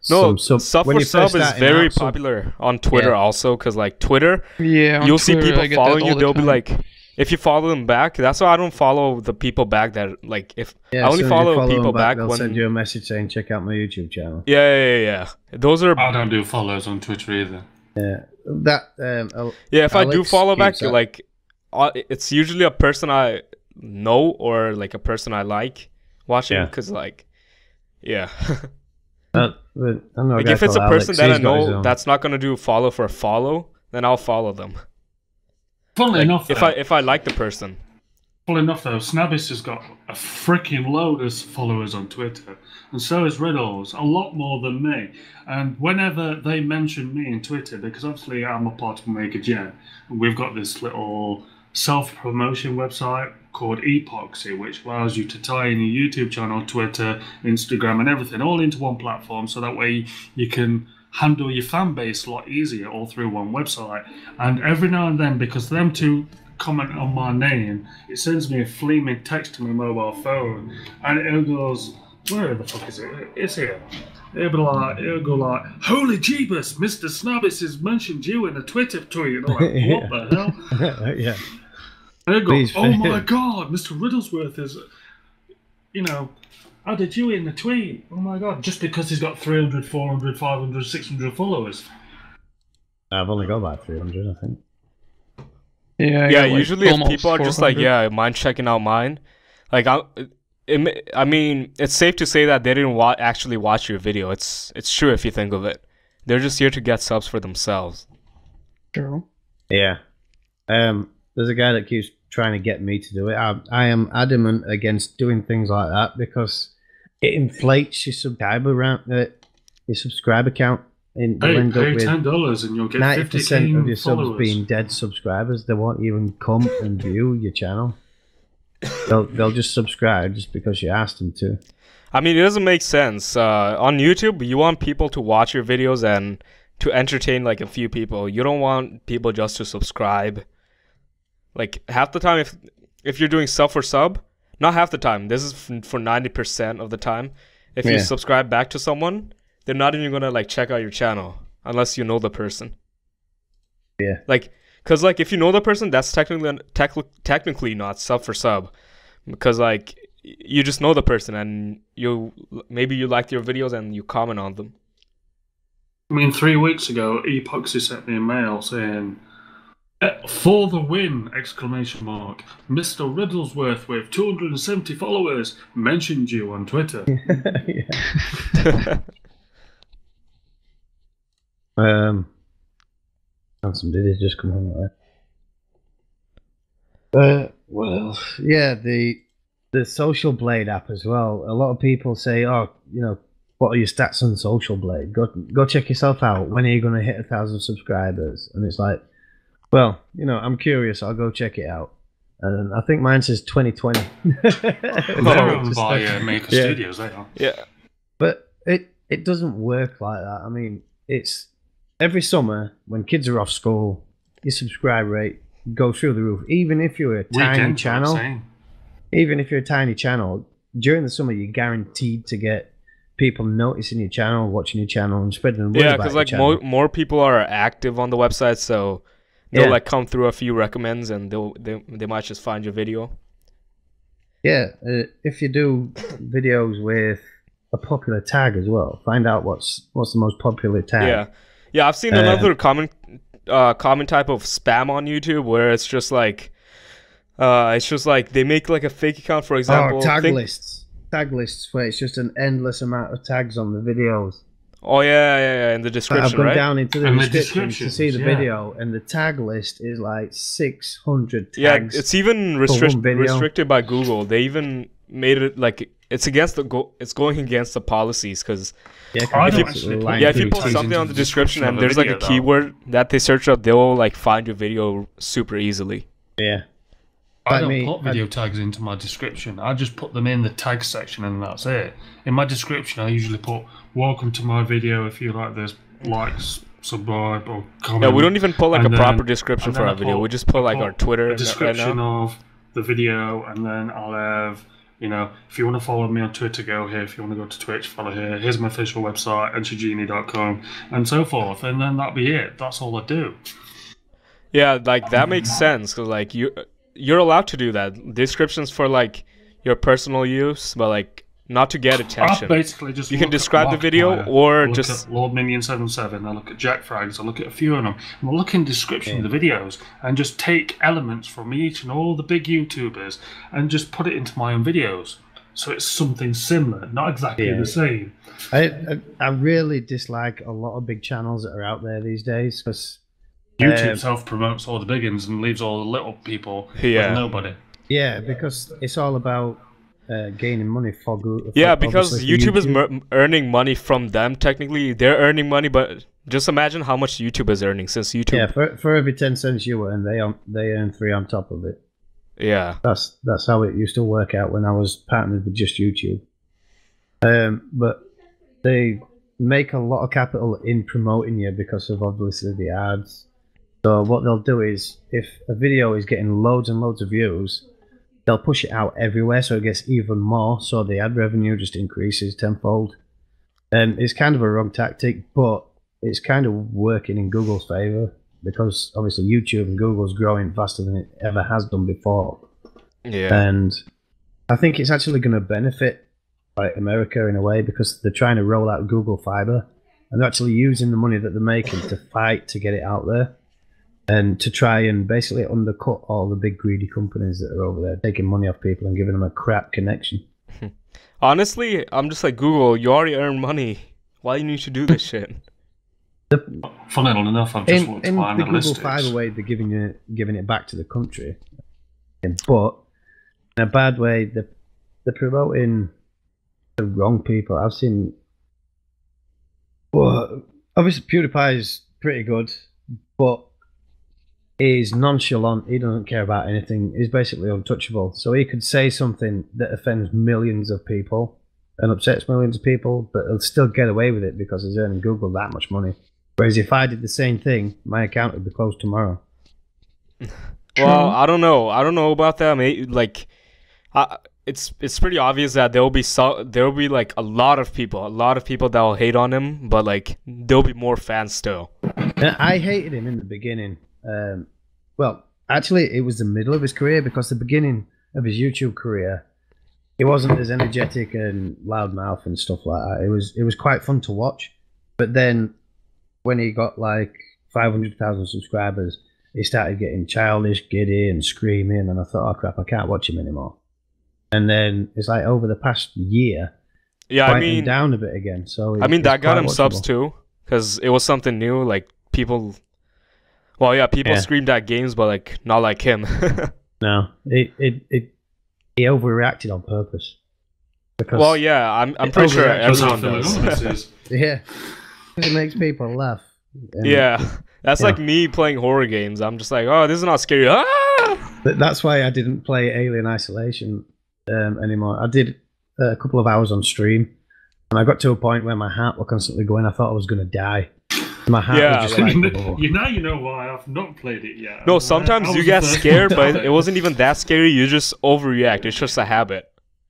sub for sub is very popular on Twitter also, because like Twitter, you'll see people following you, they'll be like, if you follow them back, that's why I don't follow the people back that like, if I only follow people back they'll when send you a message saying check out my YouTube channel. Yeah. Those are. I don't do follows on Twitter either. If I do follow back, like it's usually a person I know or like a person I like watching, because like like if it's a person that I know that's not gonna do follow for a follow, then I'll follow them. Funnily enough, if I like the person. Funnily enough, though, Snabbis has got a freaking load of followers on Twitter, and so is Riddles, a lot more than me. And whenever they mention me in Twitter, because obviously I'm a part of EnchaJini, and we've got this little self-promotion website called Epoxy, which allows you to tie in your YouTube channel, Twitter, Instagram, and everything all into one platform, so that way you can handle your fan base a lot easier all through one website. And every now and then, because them two comment on my name, it sends me a flaming text to my mobile phone, and it goes, where the fuck is it? It's here. It'll go like, holy jeebus, Mr. Snabbis has mentioned you in a Twitter tweet. And I'm like, what the hell? Yeah. And it'll go, oh my god, Mr. Riddlesworth is, added you in the tweet. Oh my god, just because he's got 300, 400, 500, 600 followers. I've only got about 300, I think. Yeah, usually if people are just like, mind checking out mine, like I mean, it's safe to say that they didn't actually watch your video. It's true if you think of it. They're just here to get subs for themselves. True. Yeah. There's a guy that keeps trying to get me to do it. I am adamant against doing things like that because it inflates your subscriber count. And pay $10 and you'll get 90% of your followers. subs being dead subscribers. They won't even come and view your channel. They'll just subscribe just because you asked them to. I mean, it doesn't make sense. On YouTube, you want people to watch your videos and to entertain like a few people. You don't want people just to subscribe. Like half the time, if you're doing sub for sub, not half the time. This is for 90% of the time. If you subscribe back to someone, they're not even gonna like check out your channel unless you know the person. Yeah. Like, cause like if you know the person, that's technically not sub for sub, because like you just know the person and maybe you liked your videos and you comment on them. I mean, 3 weeks ago, Epoxy sent me a mail saying, "For the win!" ! Mr. Riddlesworth with 270 followers mentioned you on Twitter. Some did just come on there. Well, yeah, the Social Blade app as well. A lot of people say, "Oh, what are your stats on Social Blade? Go check yourself out. When are you going to hit 1,000 subscribers?" And it's like, well, I'm curious. I'll go check it out. And I think mine says 2020. They're owned by Maker Studios, they are. Yeah, but it doesn't work like that. I mean, it's every summer when kids are off school, your subscribe rate goes through the roof. Even if you're a tiny channel, during the summer you're guaranteed to get people noticing your channel, watching your channel, and spreading the word about your because like more people are active on the website, so they'll like come through a few recommends, and they might just find your video. Yeah, if you do videos with a popular tag as well, find out what's the most popular tag. Yeah. I've seen another common type of spam on YouTube where it's just like they make like a fake account, for example. Tag lists where it's just an endless amount of tags on the videos. Oh yeah, in the description, I've gone right? down into the description to see the video, and the tag list is like 600 tags. Yeah, it's even restricted by Google. They even made it like it's going against the policies, because if you put something on the description and there's like a keyword that they search up, they'll like find your video super easily. Yeah. I don't put video tags into my description. I just put them in the tag section, and that's it. In my description, I usually put "Welcome to my video. If you like this, like, subscribe, or comment." Yeah, we don't even put like a proper description for our video. We just put like our Twitter, a description of the video, and then I'll have, if you want to follow me on Twitter, go here. If you want to go to Twitch, follow here. Here's my official website, EnchaJini.com, and so forth. And then that'll be it. That's all I do. Yeah, like that makes sense, because like you're allowed to do that. Descriptions for like your personal use, but like not to get attention. I basically just you can describe the video, or just at Lord Minion 77. I look at Jack Frags. I look at a few of them. And I look in the description of the videos and just take elements from each and all the big YouTubers and just put it into my own videos. So it's something similar, not exactly the same. I really dislike a lot of big channels that are out there these days, because YouTube self-promotes all the big ones and leaves all the little people with nobody. Yeah, because it's all about gaining money for Google. Yeah, because YouTube is earning money from them. Technically, they're earning money, but just imagine how much YouTube is earning, since YouTube. Yeah, for every 10 cents you earn, they earn 3 on top of it. Yeah, that's how it used to work out when I was partnered with just YouTube. But they make a lot of capital in promoting you because of obviously the ads. So what they'll do is, if a video is getting loads and loads of views, they'll push it out everywhere so it gets even more, so the ad revenue just increases tenfold. It's kind of a wrong tactic, but it's kind of working in Google's favor, because obviously YouTube and Google's growing faster than it ever has done before. Yeah. And I think it's actually going to benefit like America in a way, because they're trying to roll out Google Fiber, and they're actually using the money that they're making to fight to get it out there, and to try and basically undercut all the big greedy companies that are over there, taking money off people and giving them a crap connection. Honestly, I'm just like, Google, you already earn money. Why do you need to do this shit? Funnily enough, I've just looked behind the Google listings. Fiber way, they're giving it back to the country. But in a bad way, they're promoting the wrong people. I've seen... Well, obviously PewDiePie is pretty good, but he's nonchalant. He doesn't care about anything. He's basically untouchable. So he could say something that offends millions of people and upsets millions of people, but he'll still get away with it because he's earning Google that much money. Whereas if I did the same thing, my account would be closed tomorrow. Well, I don't know. I don't know about that. Like, it's pretty obvious that there will be like a lot of people that will hate on him, but like there'll be more fans still. I hated him in the beginning. Well, actually, it was the middle of his career, because the beginning of his YouTube career, he wasn't as energetic and loudmouth and stuff like that. It was quite fun to watch. But then, when he got like 500,000 subscribers, he started getting childish, giddy, and screaming. And I thought, oh crap, I can't watch him anymore. And then it's like over the past year, quieting down a bit again. So that got him subs too, because it was something new. Like people. Well, yeah, people screamed at games, but like not like him. No, he overreacted on purpose. Well, yeah, I'm pretty sure everyone does. Yeah, it makes people laugh. Yeah, that's like me playing horror games. I'm just like, oh, this is not scary. Ah! That's why I didn't play Alien Isolation anymore. I did a couple of hours on stream, and I got to a point where my heart was constantly going. I thought I was going to die. My heart Yeah, was just like- like, oh. You know why I've not played it yet. No, I sometimes was you the get first scared, one to but have it wasn't even that scary. You just overreact. It's just a habit.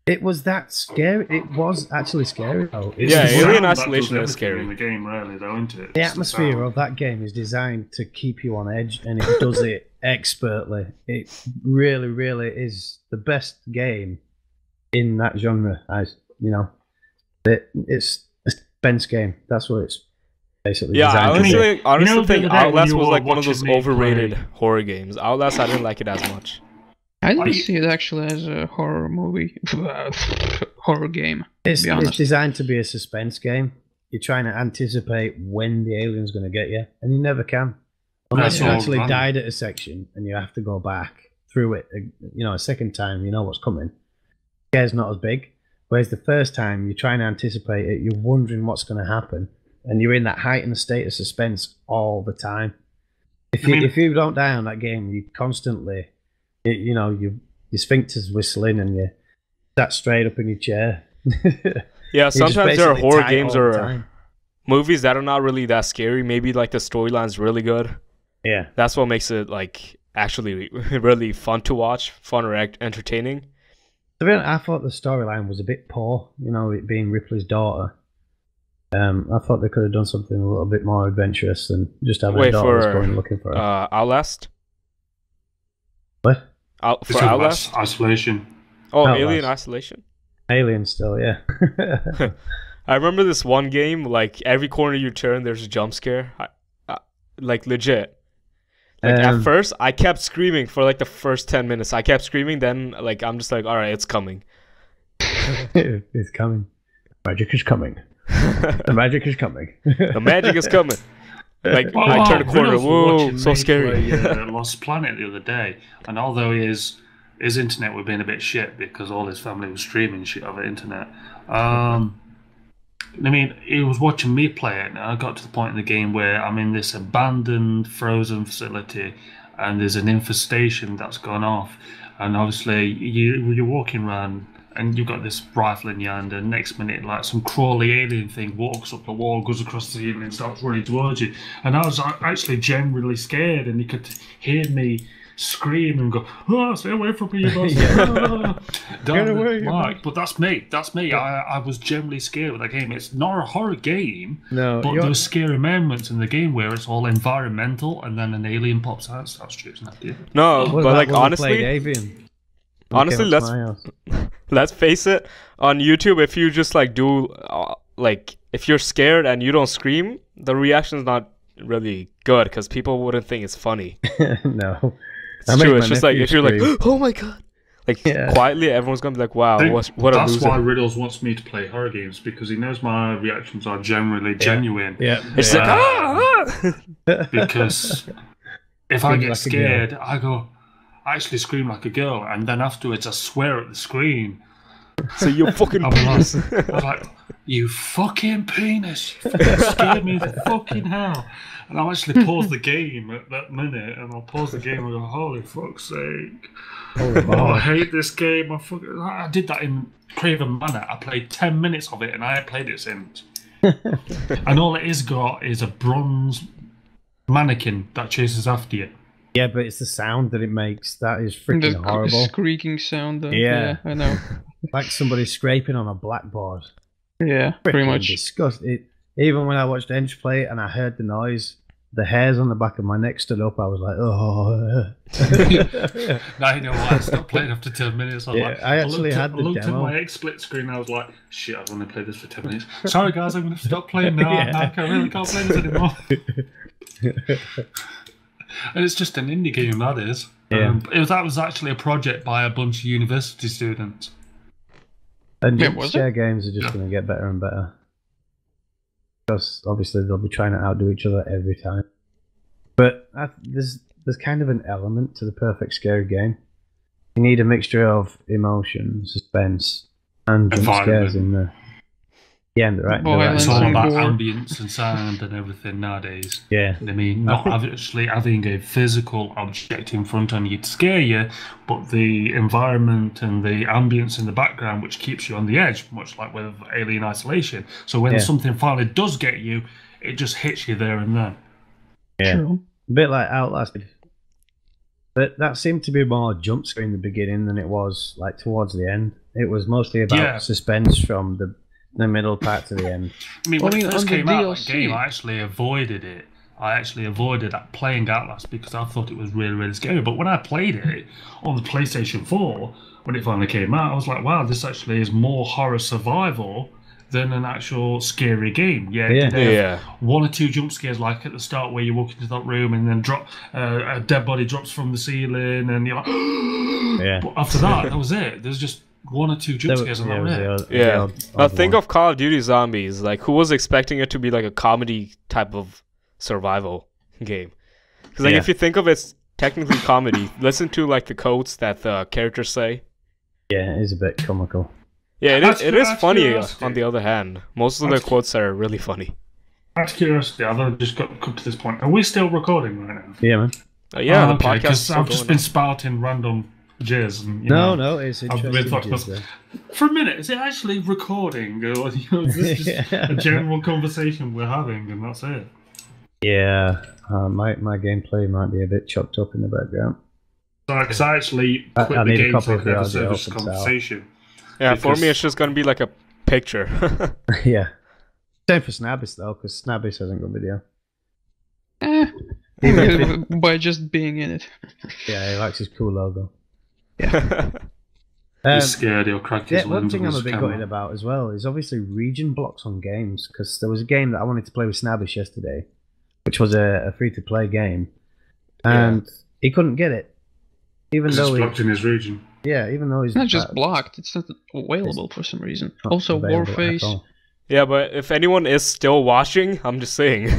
It was that scary. It was actually scary though. It's Yeah, the Alien sound that Isolation does is scary. everything in the game, really, though, isn't it? The It's atmosphere sound. of that game is designed to keep you on edge, and it does it expertly. It really, really is the best game in that genre. It's a suspense game. That's what it's basically Yeah, I designed to be. honestly the think other day when Outlast you was were like one of those watching me overrated play- horror games. Outlast, I didn't like it as much. I didn't Are you- see it actually as a horror movie, horror game. It's be honest. designed to be a suspense game. You're trying to anticipate when the alien's going to get you, and you never can. Unless That's you all actually fun. died at a section and you have to go back through it, a second time, you know what's coming. Scare's not as big. Whereas the first time, you're trying to anticipate it, you're wondering what's going to happen, and you're in that heightened state of suspense all the time. If you don't die on that game, you constantly, your sphincter's whistling and you sat straight up in your chair. Yeah, You're just sometimes there are basically horror tight games all the or time. movies that are not really that scary. Maybe like the storyline's really good. Yeah. That's what makes it like actually really fun to watch, fun or entertaining. To be honest, I thought the storyline was a bit poor, it being Ripley's daughter. I thought they could have done something a little bit more adventurous than just having Wait, a daughter for, going looking for her. Outlast? What? For It's about Outlast? Isolation. Oh, Outlast. Alien Isolation? Alien still, yeah. I remember this one game, like every corner you turn, there's a jump scare. Like legit. Like at first, I kept screaming for like the first 10 minutes. I kept screaming, then like I'm just like, all right, it's coming. It's coming. Magic is coming. The magic is coming. The magic is coming. Like Well, I turn a corner, Riddles were whoa, watching so me scary. play, Lost Planet the other day, and although his internet was being a bit shit because all his family was streaming shit over internet, he was watching me play it, and I got to the point in the game where I'm in this abandoned frozen facility, and there's an infestation that's gone off, and obviously you're walking around. And you've got this rifle in your hand, and next minute, like some crawly alien thing walks up the wall, goes across the ceiling, and starts running towards you. And I was actually genuinely scared, and you could hear me scream and go, "Oh, stay away from me, boss!" Get away, Mike. But that's me. That's me. I was genuinely scared with that game. It's not a horror game, No, but there's scary moments in the game where it's all environmental, and then an alien pops out and starts shooting at you. No, What but about like when we honestly, played Avian? honestly, Came up to my house. let's face it. On YouTube, if you just like do like if you're scared and you don't scream, the reaction's not really good because people wouldn't think it's funny. No. It's I made true. my It's just like nephew if you're scream. like, oh my god, like Yeah. quietly, everyone's gonna be like, wow, what a That's loser. why Riddles wants me to play horror games, because he knows my reactions are generally genuine. Yeah. It's Yeah. like Because if I Scream get like a scared, I actually scream like a girl, and then afterwards I swear at the screen. so you fucking I'm like, penis. I'm like, you fucking penis, you fucking scared me to fucking hell. And I'll actually pause the game at that minute, and I'll pause the game and go, holy fuck's sake. Oh, I hate this game. I did that in Craven Manor. I played 10 minutes of it, and I ain't played it since. And all it is got is a bronze mannequin that chases after you. Yeah, but it's the sound that it makes. That is The freaking horrible. squeaking sound. Yeah. I know. Like somebody scraping on a blackboard. Yeah, pretty Freaking much. disgusting. Even when I watched Ench play it and I heard the noise, the hairs on the back of my neck stood up. I was like, oh. Now you know why I stopped playing after 10 minutes. I was Yeah, like, I actually had I the looked demo. at my split screen and I was like, shit, I've only played this for 10 minutes. Sorry guys, I'm going to stop playing now. Yeah. I really can't play this anymore. And it's just an indie game, that is. Yeah. That was actually a project by a bunch of university students. And Yeah, jump was scare games are just going to get better and better. Because obviously they'll be trying to outdo each other every time. But there's kind of an element to the perfect scary game. You need a mixture of emotion, suspense, and jump scares in there. Yeah, the right. It's Violence all and about gore. ambience and sound and everything nowadays. Yeah. I mean, not actually having a physical object in front of you to scare you, but the environment and the ambience in the background which keeps you on the edge, much like with Alien Isolation. So when Yeah. something finally does get you, it just hits you there and then. Yeah, True. a bit like Outlast. But that seemed to be more jump scare in the beginning than it was like towards the end. It was mostly about suspense from the middle part to the end. I mean, when it first came out, that game, I actually avoided it. I actually avoided playing Outlast because I thought it was really, really scary. But when I played it on the PlayStation 4, when it finally came out, I was like, wow, this actually is more horror survival than an actual scary game. Yeah. One or two jump scares, like at the start where you walk into that room and then a dead body drops from the ceiling, and you're like, yeah. But after that was it. There's just one or two jump scares and that was it. Now think of Call of Duty Zombies. Like, who was expecting it to be like a comedy type of survival game? Because like if you think of it's technically comedy, listen to like the quotes that the characters say. Yeah, it is a bit comical. Yeah, it is funny. On the other hand, most of the quotes are really funny. Out of curiosity, I've just got come to this point. Are we still recording right now? Yeah, man. Yeah, the podcast. Because I've just been spouting random jizz. And, no, it's interesting. For a minute, is it actually recording, or is this just a general conversation we're having, and that's it? Yeah, my gameplay might be a bit chopped up in the background. Because I actually quit the game so I could have a service conversation. Yeah, for me it's just going to be like a picture. Yeah. Same for Snabbis though, because Snabbis hasn't got video. By just being in it. Yeah, he likes his cool logo. Yeah. He's scared he'll crack his lens. One thing I'm a bit gutted about as well is obviously region blocks on games, because there was a game that I wanted to play with Snabbis yesterday, which was a free-to-play game, and he couldn't get it. Even though it's blocked in his region. Yeah, even though he's not just blocked, it's not available for some reason. Also, Warface. Yeah, but if anyone is still watching, I'm just saying.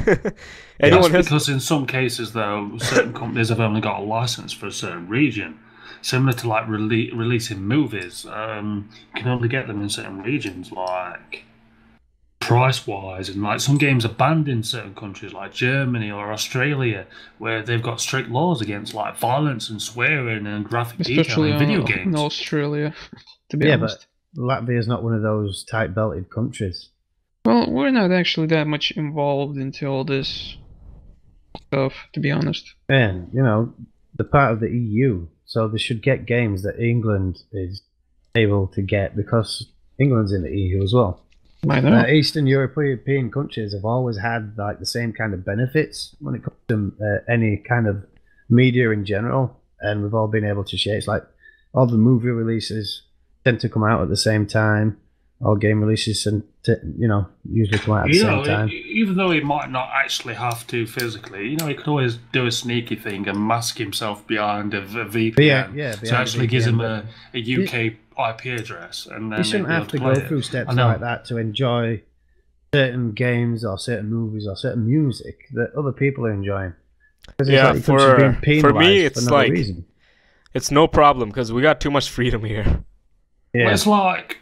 Because in some cases, though, certain companies have only got a license for a certain region. Similar to like releasing movies, you can only get them in certain regions, like price-wise, and like some games are banned in certain countries like Germany or Australia, where they've got strict laws against like violence and swearing and graphic detail in video games. In Australia, to be honest. But Latvia is not one of those tight-belted countries. Well, we're not actually that much involved into all this stuff, to be honest. And they're part of the EU, so they should get games that England is able to get, because England's in the EU as well. Eastern European countries have always had like the same kind of benefits when it comes to any kind of media in general, and we've all been able to share. It's like all the movie releases tend to come out at the same time. All game releases and usually come out at the same time. Even though he might not actually have to physically, he could always do a sneaky thing and mask himself behind a VPN. So it actually gives him a UK IP address, and then you shouldn't have to go through steps like that to enjoy certain games or certain movies or certain music that other people are enjoying. Yeah, for me, it's like it's no problem because we got too much freedom here. Yeah. Well, it's like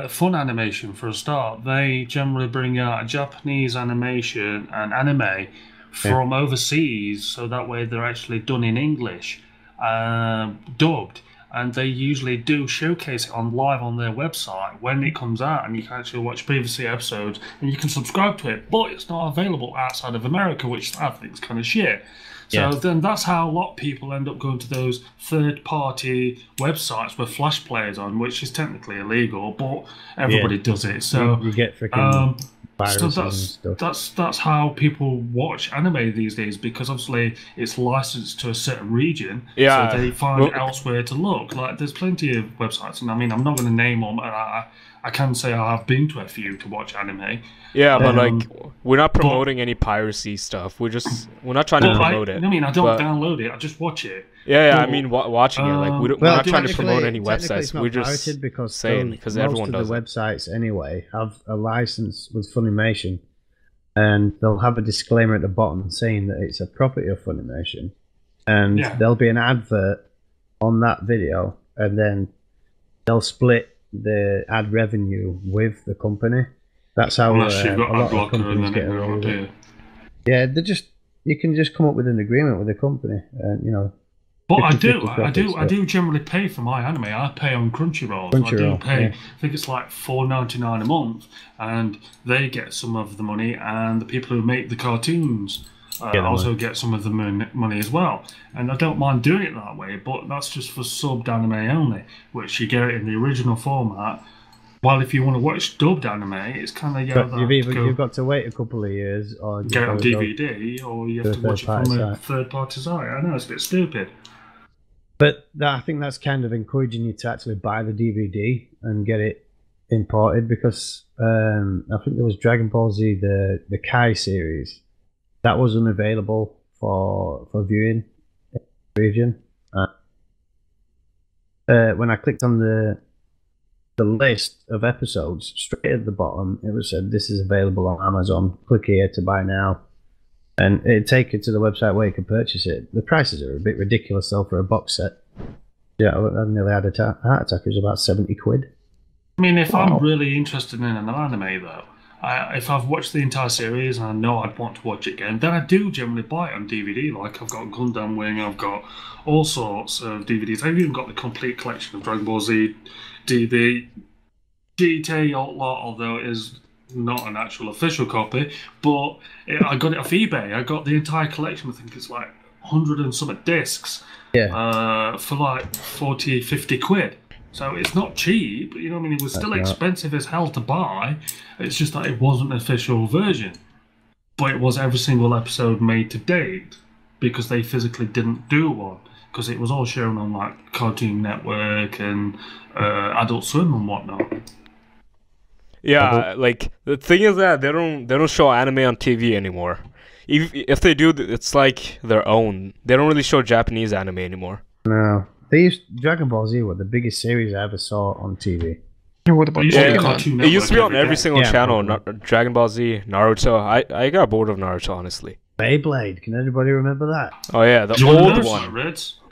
fun animation for a start. They generally bring out Japanese animation and anime from overseas, so that way they're actually done in English, dubbed. And they usually do showcase it live on their website when it comes out, and you can actually watch previous episodes and you can subscribe to it, but it's not available outside of America, which I think is kind of shit. So then that's how a lot of people end up going to those third-party websites with Flash players on, which is technically illegal, but everybody does it. So you get freaking that's how people watch anime these days, because obviously it's licensed to a certain region, so they find elsewhere to look. Like there's plenty of websites, and I mean I'm not going to name them, and I can say I have been to a few to watch anime. Yeah, but like we're not promoting any piracy stuff. We're not trying to promote it. I mean, I don't download it. I just watch it. Yeah, I mean, watching it. Like we're not trying to promote any websites. We're just saying because everyone does. Most of the websites anyway have a license with Funimation, and they'll have a disclaimer at the bottom saying that it's a property of Funimation, and there'll be an advert on that video, and then they'll split the ad revenue with the company. That's how a lot of companies get away with it. Yeah, you can just come up with an agreement with the company, and But 50/50 I do generally pay for my anime. I pay on Crunchyroll. So I do pay. Yeah. I think it's like $4.99 a month, and they get some of the money, and the people who make the cartoons also get some of the money as well. And I don't mind doing it that way, but that's just for subbed anime only, which you get it in the original format. While if you want to watch dubbed anime, it's kind of you've got to wait a couple of years, or get it on DVD, or you have to watch it from a third-party site. I know it's a bit stupid. But I think that's kind of encouraging you to actually buy the DVD and get it imported, because I think there was Dragon Ball Z, the Kai series, that was unavailable for viewing in the region. When I clicked on the list of episodes, straight at the bottom, it was said this is available on Amazon. Click here to buy now. And it'd take you to the website where you can purchase it. The prices are a bit ridiculous though for a box set. Yeah, I nearly had a heart attack. It was about 70 quid. I mean, if I'm really interested in an anime though, if I've watched the entire series and I know I'd want to watch it again, then I do generally buy it on DVD. Like I've got Gundam Wing, I've got all sorts of DVDs. I've even got the complete collection of Dragon Ball Z, DB, GT, although it is not an actual official copy, but I got it off eBay. I got the entire collection. I think it's like 100 and something discs for like 40, 50 quid. So it's not cheap, you know what I mean? It was still expensive as hell to buy. It's just that it wasn't an official version. But it was every single episode made to date, because they physically didn't do one, because it was all shown on like Cartoon Network and Adult Swim and whatnot. Yeah, like the thing is that they don't show anime on TV anymore. If they do, it's like their own. They don't really show Japanese anime anymore. No, Dragon Ball Z was the biggest series I ever saw on TV. What about Pokemon? It used to be on every single channel. Dragon Ball Z, Naruto. I got bored of Naruto, honestly. Beyblade, can anybody remember that? Oh yeah, the old one.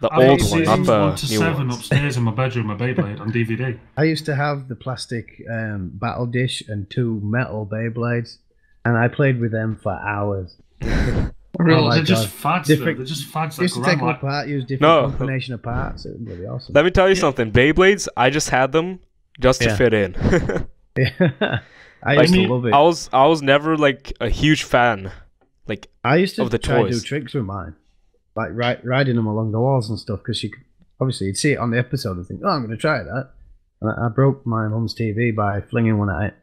The old one, not the 1 to 7 upstairs in my bedroom, my Beyblade on DVD. I used to have the plastic battle dish and 2 metal Beyblades, and I played with them for hours. They're just fads. They're just fads. Used to take them apart, use different combination of parts. It was really awesome. Let me tell you something. Beyblades, I just had them just to fit in. I used to love it. I was never like a huge fan. Like I used to of the try toys. to do tricks with mine, like riding them along the walls and stuff, because you could obviously you'd see it on the episode and think, "Oh, I'm going to try that." And I broke my mum's TV by flinging one at it.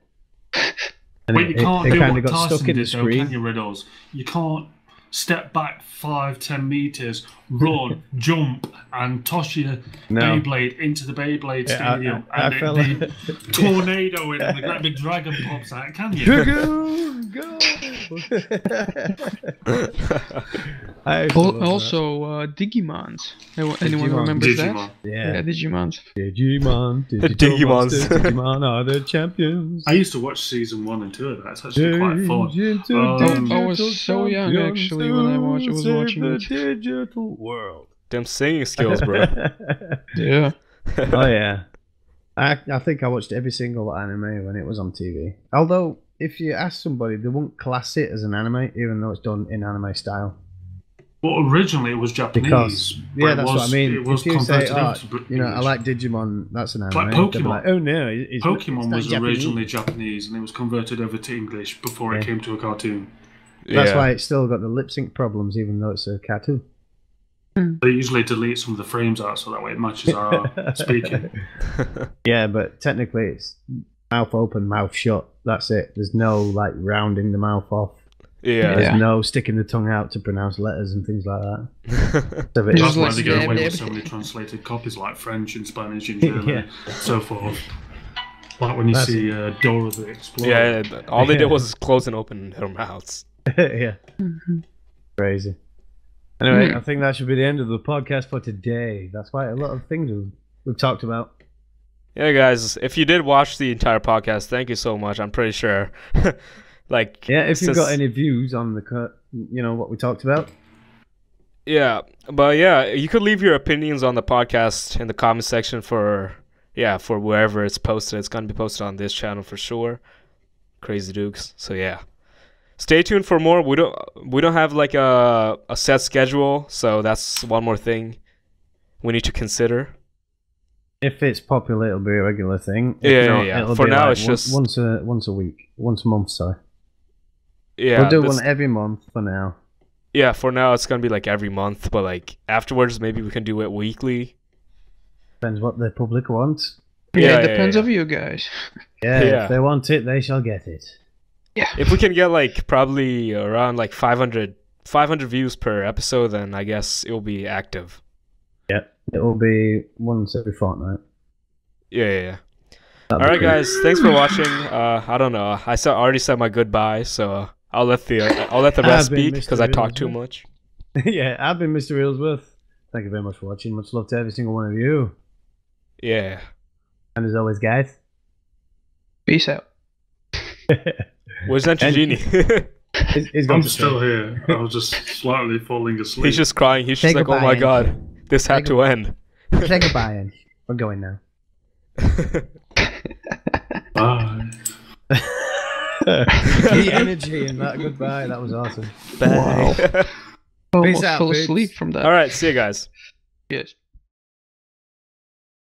And but you can't do kind what of got Tyson stuck in the did, though, screen. can you, Riddles? You can't step back 5-10 meters, run, jump, and toss your Beyblade into the Beyblade Stadium, and the tornado in and the great big dragon pops out. Can you? Dragon, go! Also, Digimons. Anyone remembers that? Yeah, Digimons. Digimon are the champions. I used to watch season 1 and 2 of that. It's actually quite fun. I was so young actually when I was watching it. Digital world. Them singing skills, bro. Yeah. Oh yeah. I think I watched every single anime when it was on TV. Although, if you ask somebody, they won't class it as an anime, even though it's done in anime style. Well, originally it was Japanese. Because, that's what I mean. If you say, I like Digimon, that's an anime. Like Pokemon. Like, oh no, Pokemon was originally Japanese, and it was converted over to English before it came to a cartoon. That's why it's still got the lip sync problems, even though it's a cartoon. They usually delete some of the frames out so that way it matches our speaking. Yeah, but technically it's mouth open, mouth shut. That's it. There's no like rounding the mouth off. There's no sticking the tongue out to pronounce letters and things like that. So that's why they get away with so many translated copies like French and Spanish and German and so forth. Like when you see Dora the Explorer. Yeah, all they did was close and open their mouths. Yeah. Crazy. Anyway, I think that should be the end of the podcast for today. That's quite a lot of things we've talked about. Yeah, guys, if you did watch the entire podcast, thank you so much. I'm pretty sure. If you've got any views on what we talked about. Yeah, but you could leave your opinions on the podcast in the comment section for wherever it's posted. It's gonna be posted on this channel for sure. Crazy Dukes. So yeah. Stay tuned for more. We don't have like a set schedule, so that's one more thing. we need to consider? If it's popular, it'll be a regular thing. Yeah. For now, it's just once a week, once a month. Sorry. Yeah, we'll do one every month for now. Yeah, for now it's gonna be like every month, but like afterwards, maybe we can do it weekly. Depends what the public wants. Yeah, it depends on you guys. Yeah, if they want it, they shall get it. Yeah. If we can get like probably around like 500 views per episode, then I guess it will be active. Yeah, it will be once every fortnight. Yeah. All right, guys. Thanks for watching. I don't know. I already said my goodbye, so I'll let the rest speak because I talk too much. Yeah, I've been Mr. Reelsworth. Thank you very much for watching. Much love to every single one of you. Yeah. And as always, guys, peace out. Where's EnchaJini? I'm still here. I was just slightly falling asleep. He's just crying. He's just like, oh my god, this had to end. Say goodbye, Ench. We're going now. Bye. The energy in that goodbye, that was awesome. Bye. Wow. Almost fell asleep from that. All right, see you guys. Yes.